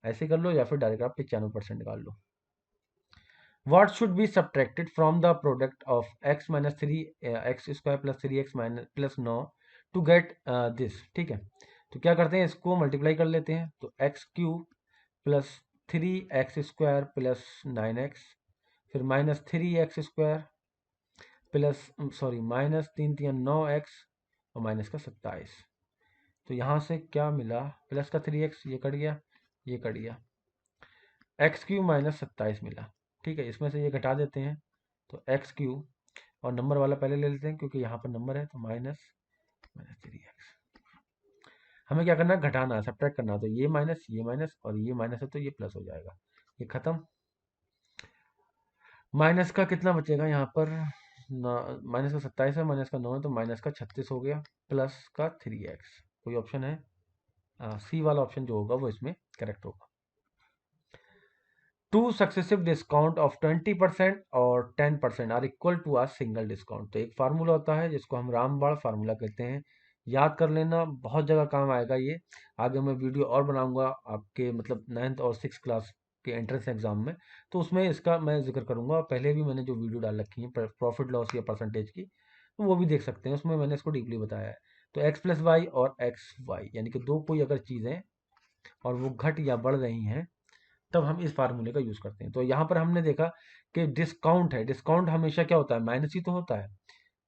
Speaker 1: ऐसे कर लो, या फिर डायरेक्ट आप 95% निकाल लो। What should be subtracted from the product of x minus 3 x square plus 3x minus plus 9 to get this, ठीक है। तो क्या करते हैं, इसको मल्टीप्लाई कर लेते हैं, तो x cube plus 3x² plus 9x, फिर minus 3x² plus, sorry, minus 3 3 9x और माइनस का 27। तो यहाँ से क्या मिला, प्लस का 3x ये कट गया, ये कट गया, एक्स क्यूब माइनस 27 मिला, ठीक है। इसमें से ये घटा देते हैं, तो एक्स क्यूब, और नंबर वाला पहले ले लेते हैं क्योंकि यहाँ पर नंबर है, तो माइनस माइनस 3x। हमें क्या करना है, घटाना है, सब्ट्रैक्ट करना है, तो ये माइनस और ये माइनस है तो ये प्लस हो जाएगा। ये खत्म। माइनस का कितना बचेगा यहाँ पर, माइनस का 27 है, माइनस का 9 है, तो माइनस का 36 हो गया, प्लस का 3x। कोई ऑप्शन है? सी वाला ऑप्शन जो होगा वो इसमें करेक्ट होगा। टू सक्सेसिव डिस्काउंट ऑफ 20% और 10% are equal to a single discount. तो एक फार्मूला होता है जिसको हम रामबाण फार्मूला कहते हैं, याद कर लेना, बहुत जगह काम आएगा ये। आगे मैं वीडियो और बनाऊंगा आपके मतलब 9th और 6th क्लास के एंट्रेंस एग्जाम में, तो उसमें इसका मैं जिक्र करूंगा। पहले भी मैंने जो वीडियो डाल रखी है प्रॉफिट लॉस या परसेंटेज की, तो वो भी देख सकते हैं, उसमें मैंने इसको डीपली बताया है। तो एक्स प्लस वाई और एक्स वाई यानी कि दो कोई अगर चीज़ें और वो घट या बढ़ रही हैं, तब हम इस फार्मूले का यूज करते हैं। तो यहाँ पर हमने देखा कि डिस्काउंट है, डिस्काउंट हमेशा क्या होता है, माइनस ही तो होता है।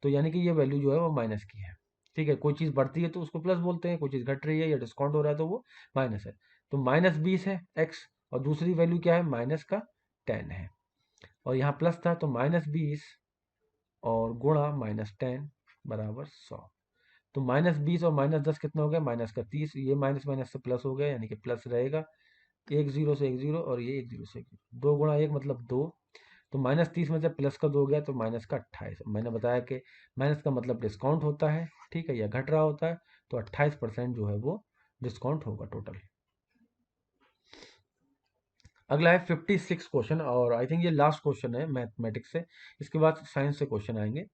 Speaker 1: तो यानी कि ये वैल्यू जो है वो माइनस की है। ठीक है, कोई चीज़ बढ़ती है तो उसको प्लस बोलते हैं, कोई चीज़ घट रही है या डिस्काउंट हो रहा है तो वो माइनस है। तो -20 है एक्स, और दूसरी वैल्यू क्या है, माइनस का 10 है, और यहाँ प्लस था तो -20 और गुणा -10 बराबर 100। तो -20 और -10 कितना हो गया, -30। ये माइनस माइनस से प्लस हो गया यानी कि प्लस रहेगा। एक जीरो से एक जीरो, और ये एक जीरो से एक जीरो, 2 गुणा 1 मतलब 2। तो -30 में से प्लस का 2 गया तो माइनस का 28। मैंने बताया कि माइनस का मतलब डिस्काउंट होता है, ठीक है, या घट रहा होता है। तो 28% जो है वो डिस्काउंट होगा टोटल। अगला है 56 क्वेश्चन, और आई थिंक ये लास्ट क्वेश्चन है मैथमेटिक्स से, इसके बाद साइंस से क्वेश्चन आएंगे।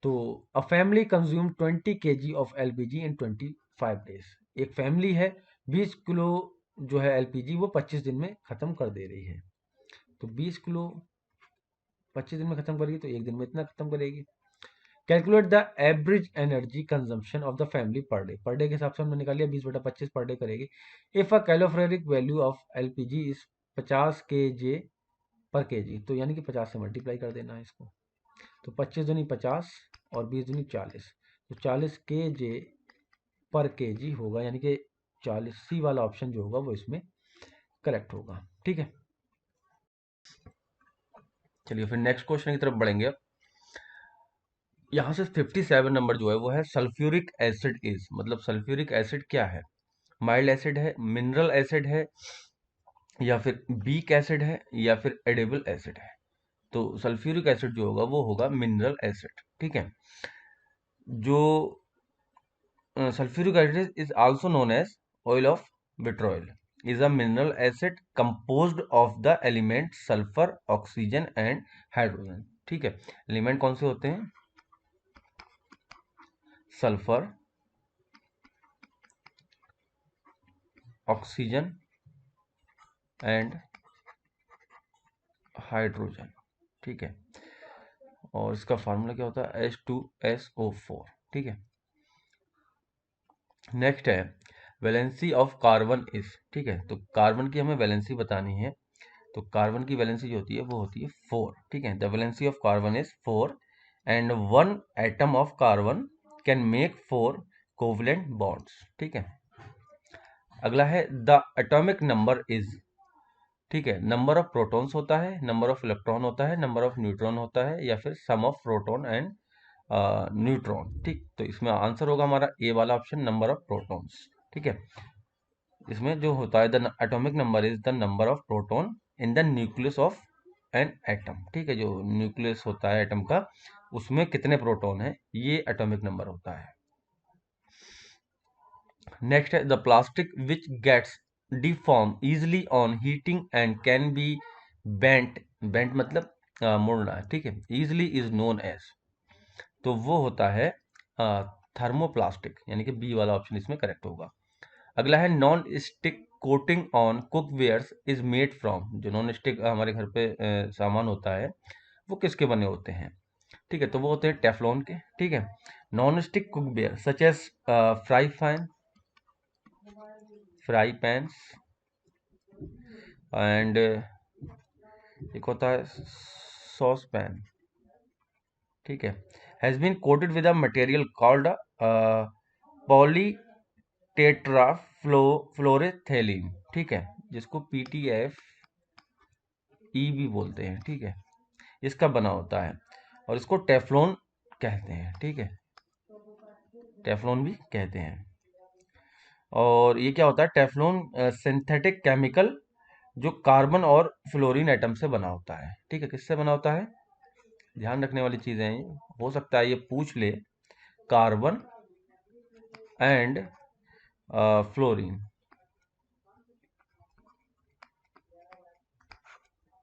Speaker 1: तो a family consume 20 kg of LPG in 25 days. एक फैमिली है, 20 किलो जो है एलपीजी वो 25 दिन में खत्म कर दे रही है। तो 20 किलो 25 दिन में खत्म करेगी तो एक दिन में इतना खत्म करेगी। Calculate the average energy consumption of the family per day. Per day के हिसाब से हमने निकाल लिया, 20/25 पर डे करेगी। If a calorific value of LPG is 50 kJ पर केजी, तो यानी कि 50 से मल्टीप्लाई कर देना है इसको। तो 25 दूनी 50 और 20 दूनी 40, तो 40 kJ पर केजी होगा, यानी कि 40। सी वाला ऑप्शन जो होगा वो इसमें करेक्ट होगा। ठीक है, चलिए फिर नेक्स्ट क्वेश्चन की तरफ बढ़ेंगे। यहाँ से 57 नंबर जो है वो है सल्फ्यूरिक एसिड इज, मतलब सल्फ्यूरिक एसिड क्या है, माइल्ड एसिड है, मिनरल एसिड है, या फिर वीक एसिड है, या फिर एडिबल एसिड है। तो सल्फ्यूरिक एसिड जो होगा वो होगा मिनरल एसिड। ठीक है, जो sulfuric acid is also known as oil of vitriol, is a mineral acid composed of the element sulfur, oxygen and hydrogen। ठीक है, एलिमेंट कौन से होते हैं, सल्फर, ऑक्सीजन एंड हाइड्रोजन। ठीक है, और इसका फार्मूला क्या होता है, H2SO4। ठीक है, नेक्स्ट है वैलेंसी ऑफ कार्बन इज। ठीक है, तो कार्बन की हमें वैलेंसी बतानी है। तो कार्बन की वैलेंसी जो होती है वो होती है 4। ठीक है, the valency of carbon is 4 and one atom of carbon can make 4 covalent bonds. ठीक है, अगला है द एटॉमिक नंबर इज। ठीक है, नंबर ऑफ प्रोटॉन्स होता है, नंबर ऑफ इलेक्ट्रॉन होता है, नंबर ऑफ न्यूट्रॉन होता है, या फिर सम ऑफ प्रोटॉन एंड न्यूट्रॉन। ठीक, तो इसमें आंसर होगा हमारा ए वाला ऑप्शन, नंबर ऑफ प्रोटॉन्स। ठीक है, इसमें जो होता है the atomic number is the number of proton in the nucleus of an atom. ठीक है, जो न्यूक्लियस होता है एटम का, उसमें कितने प्रोटॉन है, ये एटॉमिक नंबर होता है। नेक्स्ट है the plastic which gets deform easily on heating and can be bent. Bent मतलब मोड़ना। ठीक है, इजिली इज नोन एज, तो वो होता है थर्मोप्लास्टिक, यानी कि बी वाला ऑप्शन इसमें करेक्ट होगा। अगला है non stick coating on cookwares is made from. जो नॉन स्टिक हमारे घर पे सामान होता है वो किसके बने होते हैं, ठीक है, तो वो होते हैं टेफ्लॉन के। ठीक है, non stick cookware such as fry pans and एक होता है सॉस पैन। ठीक है, has been coated with a material called polytetrafluoroethylene. ठीक है, जिसको पीटीएफ ई भी बोलते हैं। ठीक है, इसका बना होता है, और इसको टेफ्लॉन कहते हैं। ठीक है, टेफ्लॉन भी कहते हैं। और ये क्या होता है, टेफ्लॉन सिंथेटिक केमिकल जो कार्बन और फ्लोरीन एटम से बना होता है। ठीक है, किससे बना होता है? ध्यान रखने वाली चीजें हैं ये। हो सकता है ये पूछ ले, कार्बन एंड फ्लोरीन।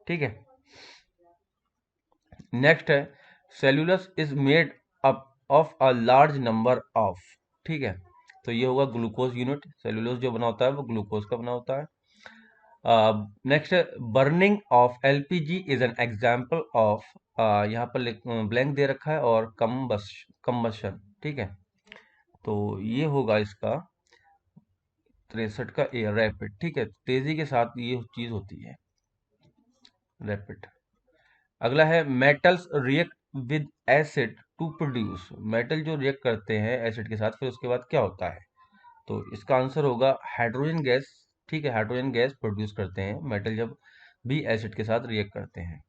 Speaker 1: ठीक है, नेक्स्ट है cellulose is made up of a large number of. ठीक है, तो ये होगा ग्लूकोज यूनिट। सेल्यूलोज जो बना होता है वो ग्लूकोज का बना होता है। Next, burning of LPG is an example of, यहाँ पर ब्लैंक दे रखा है, और कम्बशन। ठीक है, तो ये होगा इसका 63 का ए, रैपिड। ठीक है, तेजी के साथ ये चीज होती है, रैपिड। अगला है metals react with acid to produce. Metal जो रिएक्ट करते हैं एसिड के साथ, फिर उसके बाद क्या होता है? तो इसका आंसर होगा हाइड्रोजन गैस। ठीक है, हाइड्रोजन गैस प्रोड्यूस करते हैं मेटल जब भी एसिड के साथ रिएक्ट करते हैं।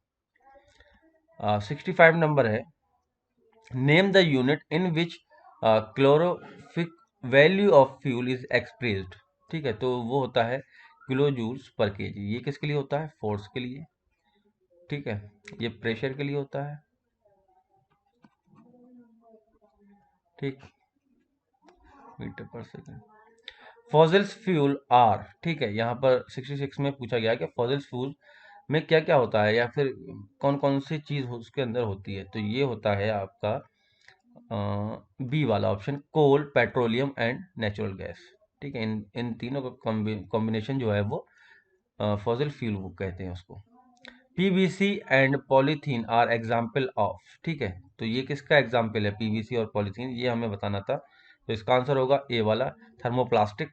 Speaker 1: 65 नंबर है, name the unit in which calorific value of fuel is expressed. ठीक है, तो वो होता है किलो जूल्स पर केजी। ये किसके लिए होता है? फोर्स के लिए। ठीक है, ये प्रेशर के लिए होता है। ठीक, metre per second. Fossils fuel are. ठीक है, यहाँ पर 66 में पूछा गया है कि फॉसिल्स फ्यूल में क्या क्या होता है, या फिर कौन कौन सी चीज उसके अंदर होती है। तो ये होता है आपका बी वाला option, coal, petroleum and natural gas. ठीक है, इन इन तीनों का कॉम्बिनेशन जो है वो फॉसिल फ्यूल वो कहते हैं उसको। PVC and polythene are example of. ठीक है, तो ये किसका एग्जाम्पल है? पीवीसी और पॉलीथीन, ये हमें बताना था। तो इसका आंसर होगा ए वाला, थर्मोप्लास्टिक।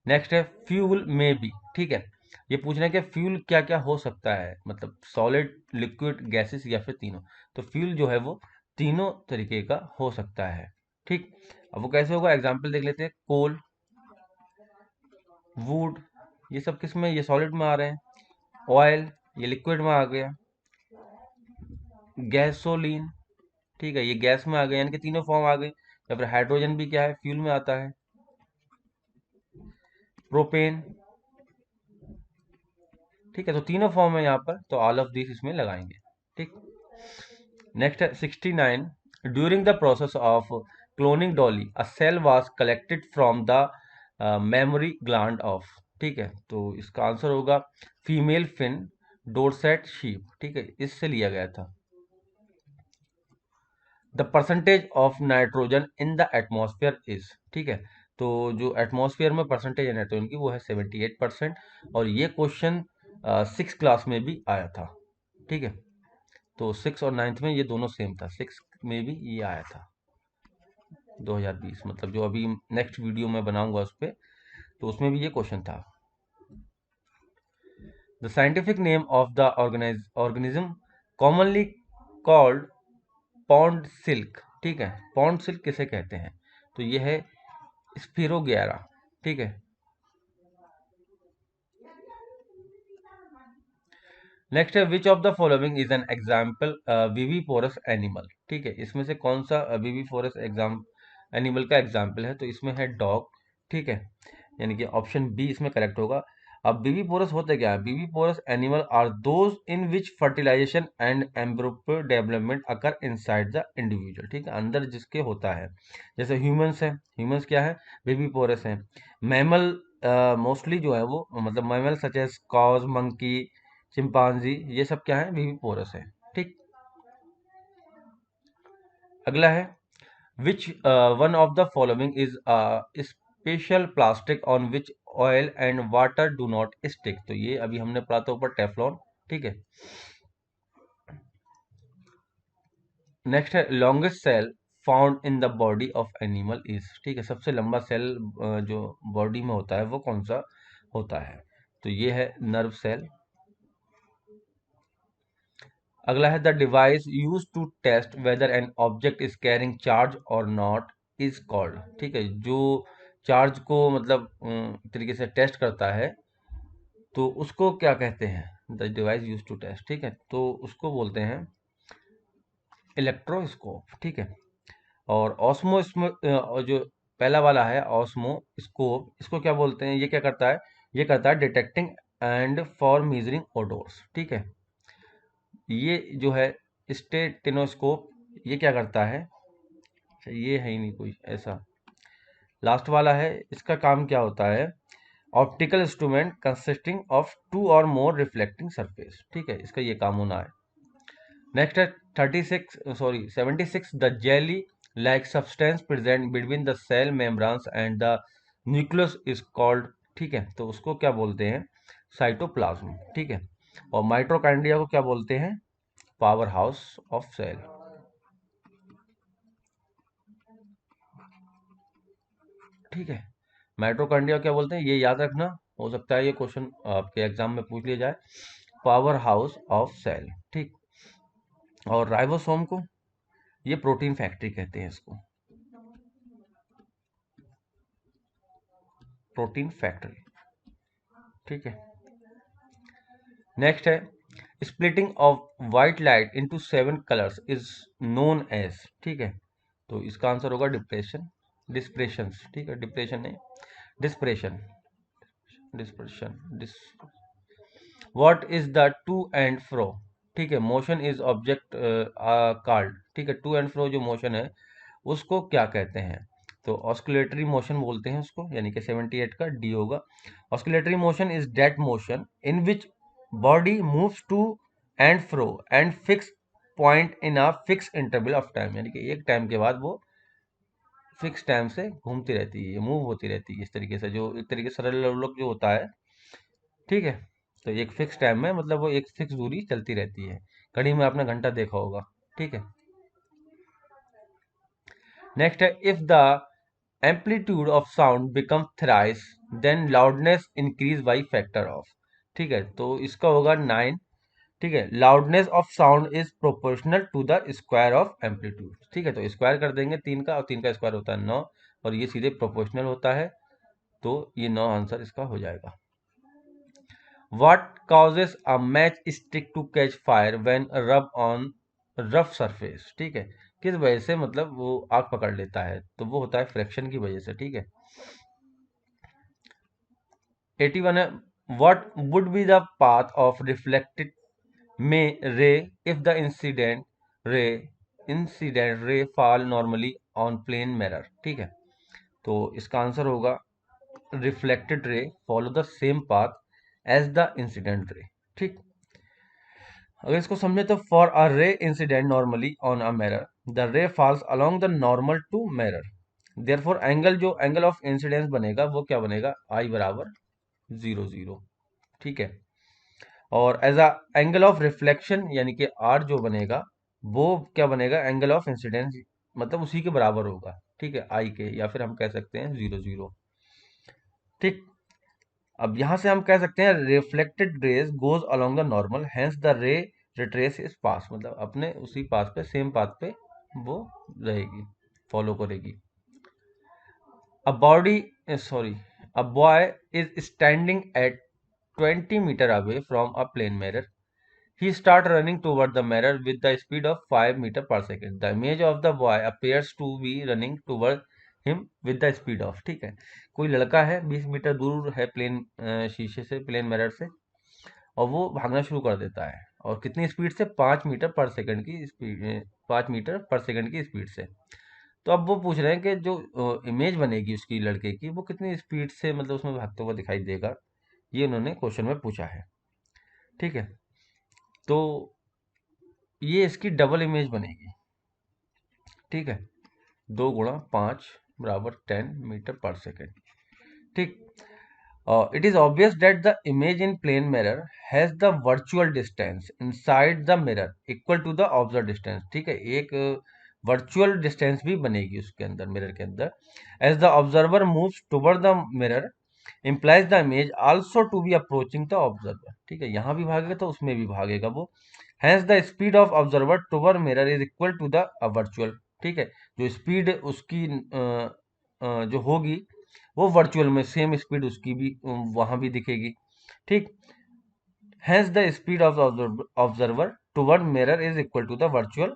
Speaker 1: नेक्स्ट है फ्यूल में बी। ठीक है, ये पूछ रहे हैं कि फ्यूल क्या क्या हो सकता है, मतलब सॉलिड, लिक्विड, गैसेस या फिर तीनों। तो फ्यूल जो है वो तीनों तरीके का हो सकता है। ठीक, अब वो कैसे होगा? एग्जाम्पल देख लेते हैं। कोल, वुड, ये सब किस में? ये सॉलिड में आ रहे हैं। ऑयल, ये लिक्विड में आ गया। गैसोलीन, ठीक है, ये गैस में आ गए, यानी कि तीनों फॉर्म आ गई। या फिर हाइड्रोजन भी क्या है? फ्यूल में आता है। प्रोपेन। ठीक है, तो तीनों फॉर्म है यहाँ पर, तो ऑल ऑफ दिस इसमें लगाएंगे। ठीक, नेक्स्ट है 69, during the process of cloning Dolly a cell was collected from the memory gland of. ठीक है, तो इसका आंसर होगा फीमेल फिन डोरसेट शीप। ठीक है, इससे लिया गया था। The percentage of nitrogen in the atmosphere is. ठीक है, तो जो एटमॉस्फेयर में परसेंटेज है नाइट्रोजन की वो है 78%। और ये क्वेश्चन 6 क्लास में भी आया था। ठीक है, तो 6 और 9th में ये दोनों सेम था, 6 में भी ये आया था 2020, मतलब जो अभी नेक्स्ट वीडियो में बनाऊंगा उस पर, तो उसमें भी ये क्वेश्चन था। The scientific name of the organism commonly called pond silk. ठीक है, पॉन्ड सिल्क किसे कहते हैं? तो ये है स्पिरोगेरा। ठीक है, नेक्स्ट है which of the following is an example viviparous animal. ठीक है, इसमें से कौन सा विवीपोरस एग्जाम एनिमल का एग्जाम्पल है? तो इसमें है डॉग। ठीक है, यानी कि ऑप्शन बी इसमें करेक्ट होगा। अब विवीपोरस होते क्या है? Viviparous animal are those in which fertilisation and embryo development occur inside the individual. ठीक है, अंदर जिसके होता है, जैसे ह्यूमंस है, ह्यूमंस क्या है? विवीपोरस है। मैमल मोस्टली जो है वो, मतलब mammal such as cows, monkey, chimpanzee, ये सब क्या है? विविपोरस है। ठीक, अगला है which one of the following is special plastic on which oil and water do not stick. तो ये अभी हमने पढ़ा था ऊपर, टेफ्लॉन। ठीक है, नेक्स्ट है longest cell found in the body of animal is. ठीक है, सबसे लंबा सेल जो बॉडी में होता है वो कौन सा होता है? तो ये है नर्व सेल। अगला है the device use to test whether an object is carrying charge और नॉट इज कॉल्ड। ठीक है, जो चार्ज को मतलब एक तरीके से टेस्ट करता है, तो उसको क्या कहते हैं? The device use to test. ठीक है, तो उसको बोलते हैं इलेक्ट्रोस्कोप। ठीक है, और ऑस्मो जो पहला वाला है ऑस्मोस्कोप, इसको क्या बोलते हैं? ये क्या करता है? ये करता है डिटेक्टिंग एंड फॉर मेजरिंग ओडोर्स। ठीक है, ये जो है स्टेटेनोस्कोप, ये क्या करता है? अच्छा, ये है ही नहीं कोई ऐसा। लास्ट वाला है, इसका काम क्या होता है? Optical instrument consisting of two और मोर रिफ्लेक्टिंग सरफेस। ठीक है, इसका ये काम होना है। नेक्स्ट है 76 the jelly like substance present between the cell membranes and the nucleus is called. ठीक है, तो उसको क्या बोलते हैं? साइटोप्लाज्म। ठीक है, और माइटोकॉन्ड्रिया को क्या बोलते हैं? Power house of cell. ठीक है, माइटोकॉन्ड्रिया क्या बोलते हैं, ये याद रखना। हो सकता है ये क्वेश्चन आपके एग्जाम में पूछ लिया जाए। Power house of cell. ठीक, और राइबोसोम को ये प्रोटीन फैक्ट्री कहते हैं, इसको प्रोटीन फैक्ट्री। ठीक है, नेक्स्ट है splitting of white light into 7 colours is known as. ठीक है, तो इसका आंसर होगा डिप्रेशन, डिस्प्रेशन। ठीक है, डिप्रेशन नहीं, dispersion, dispersion, this what is the to and fro? ठीक है, मोशन इज ऑब्जेक्ट कॉल्ड। ठीक है, टू एंड फ्रो जो मोशन है उसको क्या कहते हैं? तो ऑस्कुलेटरी मोशन बोलते हैं उसको, यानी कि 78 का डी होगा। Oscillatory motion is that motion in which body moves to and fro and fix point in a fix interval of time, यानी कि एक टाइम के बाद वो फिक्स टाइम से घूमती रहती है, मूव होती रहती है, इस तरीके से, जो एक तरीके से सरल लोग जो होता है। ठीक है, तो एक फिक्स टाइम में मतलब वो एक फिक्स दूरी चलती रहती है। घड़ी में आपने घंटा देखा होगा। ठीक है, नेक्स्ट है if the amplitude of sound become thrice then loudness increase by factor of. ठीक है, तो इसका होगा 9। ठीक है, loudness of sound is proportional to the square of amplitude. ठीक है, तो स्क्वायर कर देंगे 3 का, और 3 का स्क्वायर होता है 9, और ये सीधे प्रोपोर्शनल होता है, तो ये 9 आंसर इसका हो जाएगा। What causes a matchstick to catch fire when rub on rough surface? ठीक है, किस वजह से मतलब वो आग पकड़ लेता है? तो वो होता है फ्रिक्शन की वजह से। ठीक है, 81 है what would be the path of reflected may ray if the ray fall normally on plane mirror? ठीक है, तो इसका आंसर होगा reflected ray follow the same path as the incident ray. ठीक, अगर इसको समझे तो for a ray incident normally on a mirror the ray falls along the normal to mirror, therefore angle जो एंगल ऑफ इंसिडेंस बनेगा वो क्या बनेगा? आई बराबर 0 0। ठीक है, और as a angle of reflection यानी कि आर जो बनेगा वो क्या बनेगा? एंगल ऑफ इंसिडेंस, मतलब उसी के बराबर होगा। ठीक है, आई के, या फिर हम कह सकते हैं 0 0। ठीक, अब यहां से हम कह सकते हैं reflected raise goes along the normal hence the रे रिट्रेस इज पास, मतलब अपने उसी पाथ पे, सेम पाथ पे वो रहेगी, फॉलो करेगी। A body sorry a boy is standing at 20 metre away from a plane mirror, he start running toward the mirror with the speed of 5 meter per second. The image of the boy appears to be running toward him with the speed of। ठीक है, कोई लड़का है 20 metre दूर है plane शीशे से, plane mirror से, और वो भागना शुरू कर देता है, और कितनी स्पीड से? 5 मीटर पर सेकंड की स्पीड, 5 मीटर पर सेकंड की स्पीड से। तो अब वो पूछ रहे हैं कि जो इमेज बनेगी उसकी लड़के की, वो कितनी स्पीड से मतलब उसमें भागते हुआ दिखाई देगा, ये उन्होंने क्वेश्चन में पूछा है। ठीक है, तो ये इसकी डबल इमेज बनेगी। ठीक है, 2 × 5 बराबर 10 मीटर पर सेकेंड। ठीक, it is obvious that the image in plane mirror has the virtual distance inside the mirror equal to the observe distance. ठीक है, एक वर्चुअल डिस्टेंस भी बनेगी उसके अंदर, मिरर के अंदर। As the observer moves toward the mirror implies the image also to be approaching the observer। ठीक है, यहाँ भी भागेगा तो उसमें भी भागेगा वो। hence the speed of observer toward mirror is equal to the virtual। ठीक है, जो स्पीड उसकी जो होगी वो वर्चुअल में सेम स्पीड उसकी भी वहां भी दिखेगी। ठीक, hence the speed of the observer toward mirror is equal to the virtual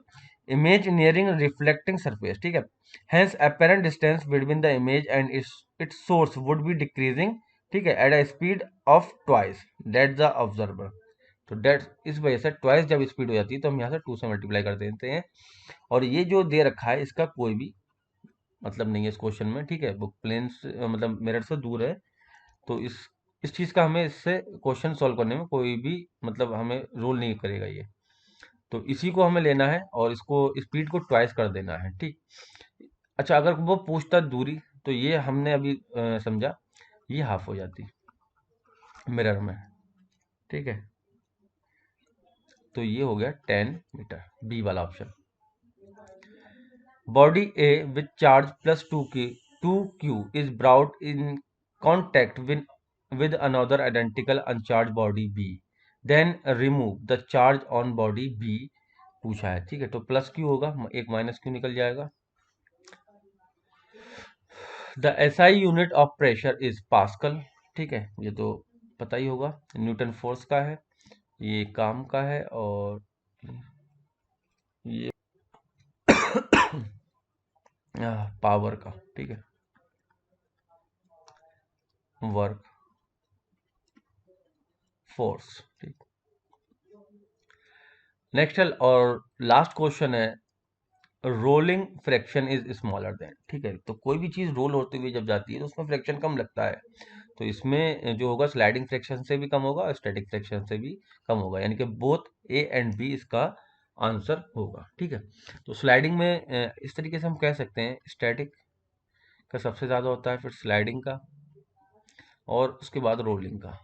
Speaker 1: image nearing reflecting surface। ठीक है, hence apparent distance between the image and its source would be decreasing ठीक है, at a speed of twice that the observer. तो date इस वजह से twice जब speed हो जाती है तो हम यहाँ से 2 से मल्टीप्लाई कर देते हैं। और ये जो दे रखा है इसका कोई भी मतलब नहीं है इस क्वेश्चन में, ठीक है, वो प्लेन से मतलब मिरर से दूर है। तो इस चीज़ का हमें इससे क्वेश्चन सॉल्व करने में कोई भी मतलब हमें रोल नहीं करेगा ये। तो इसी को हमें लेना है और इसको स्पीड को ट्वाइस कर देना है, ठीक। अच्छा, अगर वो पूछता दूरी तो ये हमने अभी समझा, ये हाफ हो जाती मिरर में, ठीक है। तो ये हो गया 10 मीटर, बी वाला option. Body A with charge plus 2q is brought in contact with another identical uncharged body B. Then remove the charge on body B पूछा है, ठीक है। तो प्लस क्यू होगा, एक माइनस क्यू निकल जाएगा। The SI unit of pressure is pascal, ठीक है, ये तो पता ही होगा, न्यूटन फोर्स का है, ये काम का है, और ये पावर का, ठीक है, वर्क फोर्स, ठीक। नेक्स्ट और लास्ट क्वेश्चन है, rolling fraction is smaller than, ठीक है। तो कोई भी चीज रोल होते हुए जब जाती है तो उसमें फ्रैक्शन कम लगता है। तो इसमें जो होगा स्लाइडिंग फ्रैक्शन से भी कम होगा और स्टैटिक फ्रैक्शन से भी कम होगा, यानी कि बोथ ए एंड बी इसका आंसर होगा, ठीक है। तो स्लाइडिंग में इस तरीके से हम कह सकते हैं, स्टैटिक का सबसे ज्यादा होता है, फिर स्लाइडिंग का, और उसके बाद रोलिंग का,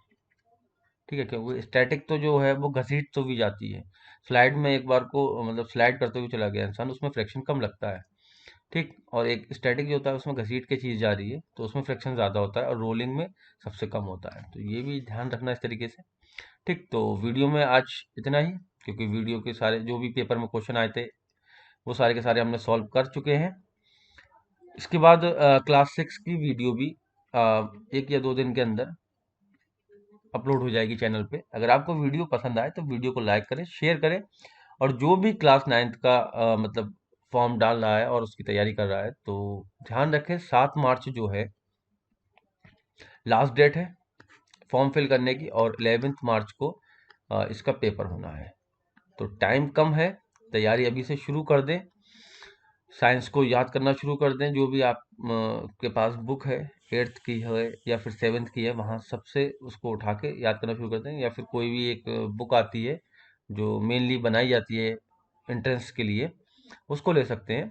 Speaker 1: ठीक है। क्योंकि स्टैटिक तो जो है वो घसीट तो भी जाती है, स्लाइड में एक बार को मतलब स्लाइड करते हुए चला गया इंसान, उसमें फ्रैक्शन कम लगता है, ठीक। और एक स्टैटिक जो होता है उसमें घसीट के चीज जा रही है तो उसमें फ्रैक्शन ज्यादा होता है, और रोलिंग में सबसे कम होता है। तो ये भी ध्यान रखना इस तरीके से, ठीक। तो वीडियो में आज इतना ही, क्योंकि वीडियो के सारे जो भी पेपर में क्वेश्चन आए थे वो सारे के सारे हमने सॉल्व कर चुके हैं। इसके बाद क्लास 6 की वीडियो भी 1 या 2 दिन के अंदर अपलोड हो जाएगी चैनल पे। अगर आपको वीडियो पसंद आए तो वीडियो को लाइक करें, शेयर करें, और जो भी क्लास 9th का मतलब फॉर्म डाल रहा है और उसकी तैयारी कर रहा है तो ध्यान रखें, 7 मार्च जो है लास्ट डेट है फॉर्म फिल करने की, और 11 मार्च को इसका पेपर होना है। तो टाइम कम है, तैयारी अभी से शुरू कर दें, साइंस को याद करना शुरू कर दें, जो भी आप के पास बुक है 8th की है या फिर 7th की है वहाँ सबसे उसको उठा के याद करना शुरू कर दें, या फिर कोई भी एक बुक आती है जो मेनली बनाई जाती है एंट्रेंस के लिए, उसको ले सकते हैं।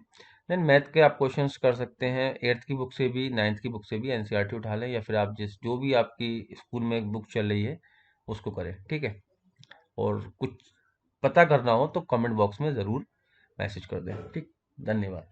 Speaker 1: देन मैथ के आप क्वेश्चंस कर सकते हैं 8th की बुक से भी, 9th की बुक से भी, एनसीईआरटी उठा लें, या फिर आप जिस जो भी आपकी स्कूल में एक बुक चल रही है उसको करें, ठीक है। और कुछ पता करना हो तो कमेंट बॉक्स में ज़रूर मैसेज कर दें, ठीक। धन्यवाद।